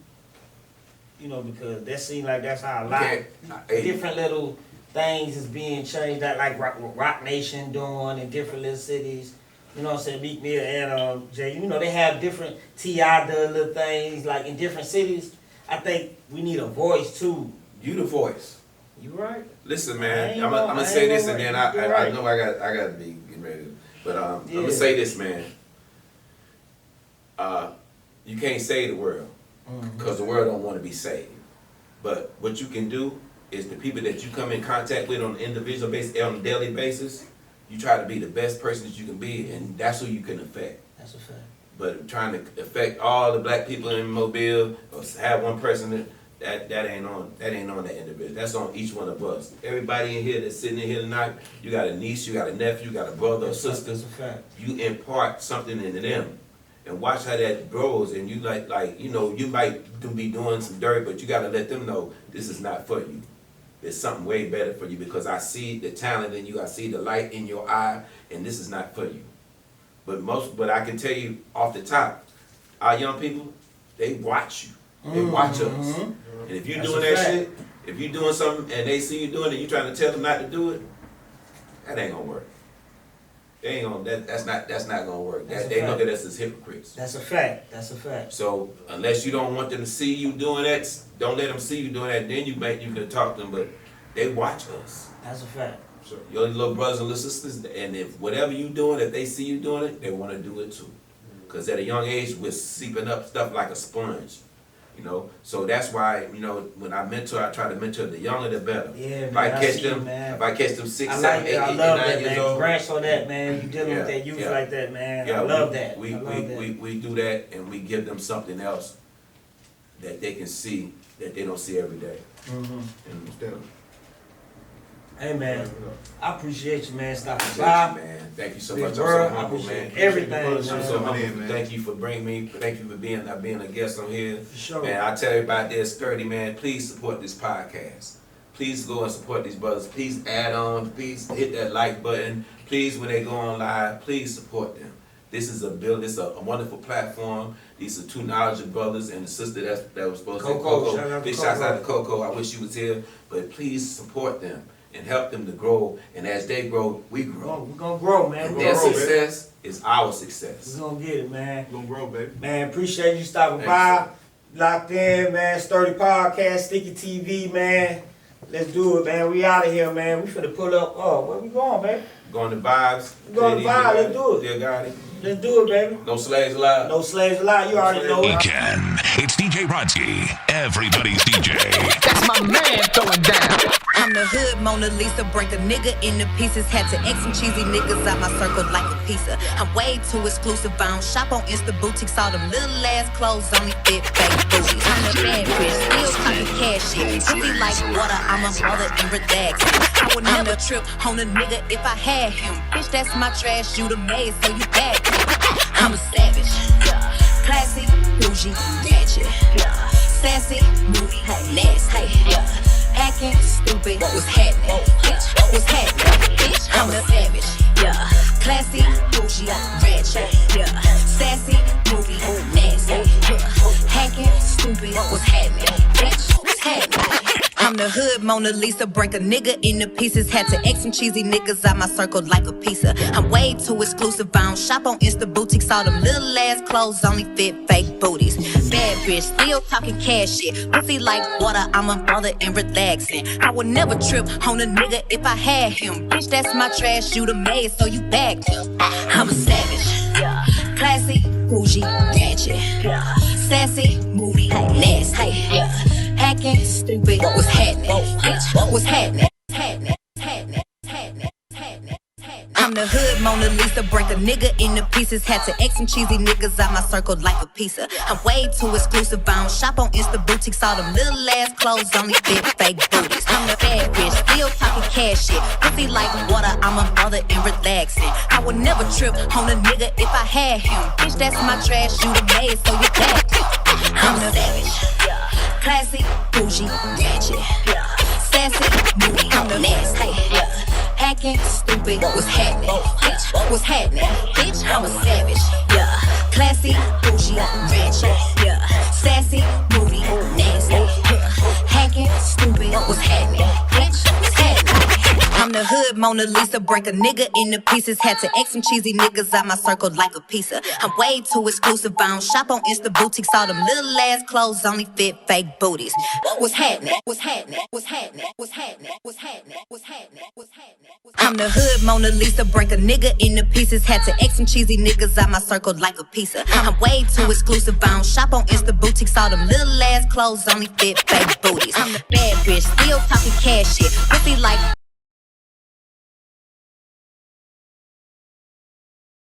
because that seems like that's how a lot different little things is being changed. That like Rock Nation doing in different little cities. You know what I'm saying? Meek Mill and Jay, they have different T.I. does little things like in different cities. I think we need a voice too. You the voice. You right. Listen, man, I'm gonna say this and then I know I got to be getting ready. But I'm gonna say this, man. You can't save the world because the world don't want to be saved. But what you can do is the people that you come in contact with on an individual basis, on a daily basis, you try to be the best person that you can be, and that's who you can affect. That's a fact. But trying to affect all the black people in Mobile or have one person that ain't on that individual. That's on each one of us. Everybody in here that's sitting in here tonight, you got a niece, you got a nephew, you got a brother or sister. That's a fact. You impart something into them. And watch how that grows, and you you might be doing some dirt, but you got to let them know this is not for you. There's something way better for you because I see the talent in you, I see the light in your eye, and this is not for you. But I can tell you off the top, our young people, they watch you, they watch us, and if you're doing that shit, if you're doing something and they see you doing it, you trying to tell them not to do it, that ain't gonna work. They ain't gonna. That's not gonna work. They look at us as hypocrites. That's a fact. That's a fact. So unless you don't want them to see you doing that, don't let them see you doing that. Then you can talk to them. But they watch us. That's a fact. So your little brothers and little sisters, and if whatever you doing, if they see you doing it, they want to do it too. Because at a young age, we're seeping up stuff like a sponge. So that's why, when I mentor, I try to mentor the younger the better. Yeah, man, if I catch them 6, 7, 8, 9 years old. Congrats on that, man. You dealing with that youth like that, man. Yeah, I love that. We do that, and we give them something else that they can see that they don't see every day. Hey, man, I appreciate you, man, stopping by. by. Man, thank you so much. I'm so humble, man. Everything, man. I'm so humble. Thank you for bringing me. Thank you for being a guest on here. For sure. Man, I tell everybody that's 30, man, please support this podcast. Please go and support these brothers. Please add on. Please hit that like button. Please, when they go on live, please support them. This is a wonderful platform. These are two knowledgeable brothers and the sister that was supposed to be Coco. Big shouts out to Coco. I wish you was here. But please support them and help them to grow. And as they grow, we grow. We're going to grow, man. Their success is our success. We're going to get it, man. We're going to grow, baby. Man, appreciate you stopping by. Locked in, man. Sturdy Podcast, Sticky TV, man. Let's do it, man. We out of here, man. We finna pull up. Oh, where we going, baby? Going to Vibes. We going to Vibes. Let's do it. Dear God. Let's do it, baby. No slaves allowed. No slaves allowed. You already know it. It's DJ Rodski, everybody's DJ. That's my man throwing down. I'm the hood Mona Lisa, break a nigga into pieces. Had to X some cheesy niggas out my circle like a pizza. I'm way too exclusive, I don't shop on Insta boutiques. All them little ass clothes only fit fake bougie. I'm the bad bitch, still talking cash shit. Pussy like water, I'm a mother and relaxing. I would never trip on a nigga if I had him. Bitch, that's my trash, you the maid, so you bad. I'm a savage, classy, bougie, ratchet, sassy, moody, nasty, acting stupid. What's happening, bitch? What's happening, bitch? I'm a savage, classy, bougie, ratchet, sassy, moody, nasty, hacking, stupid. What's happening, bitch? What's happening? I'm the hood Mona Lisa, break a nigga into pieces. Had to X some cheesy niggas out my circle like a pizza. I'm way too exclusive, I don't shop on Insta boutiques. All them little ass clothes only fit fake booties. Bad bitch, still talking cash shit. Pussy like water, I'm a mother and relaxing. I would never trip on a nigga if I had him. Bitch, that's my trash, you the maid, so you bagged him. I'm a savage, classy, bougie, ratchet, sassy, moody, nasty, acting stupid. What's happening, bitch? What's happening? I'm the hood Mona Lisa, break a nigga into pieces. Had to X some cheesy niggas out my circle like a pizza. I'm way too exclusive, I don't shop on Insta boutiques. All them little ass clothes only fit fake booties. I'm the bad bitch, still talking cash shit. Pussy like water, I'm a mother and relaxing. I would never trip on a nigga if I had him. Bitch, that's my trash, you the maid, so you back. I'm the savage, classy, bougie, ratchet, sassy, the nasty, yeah. Hacking, stupid, what's happening? Bitch, what's happening? Bitch, I'm a savage, yeah. Classy, bougie, rich, yeah. Sassy, moody, nasty, yeah. Hacking, stupid, what's happening? Bitch, what's happening? I'm the hood Mona Lisa, break a nigga into pieces. Had to X some cheesy niggas out my circle like a pizza. I'm way too exclusive, I don't shop on Insta boutiques. All them little ass clothes only fit fake booties. What's happening? What's happening? What's happening? What's happening? What's happening? What's happening? What's happening? I'm the hood Mona Lisa, break a nigga into pieces. Had to X some cheesy niggas out my circle like a pizza. I'm way too exclusive, I don't shop on Insta boutiques. All them little ass clothes only fit fake booties. I'm the bad bitch, still talking cash shit. Pussy like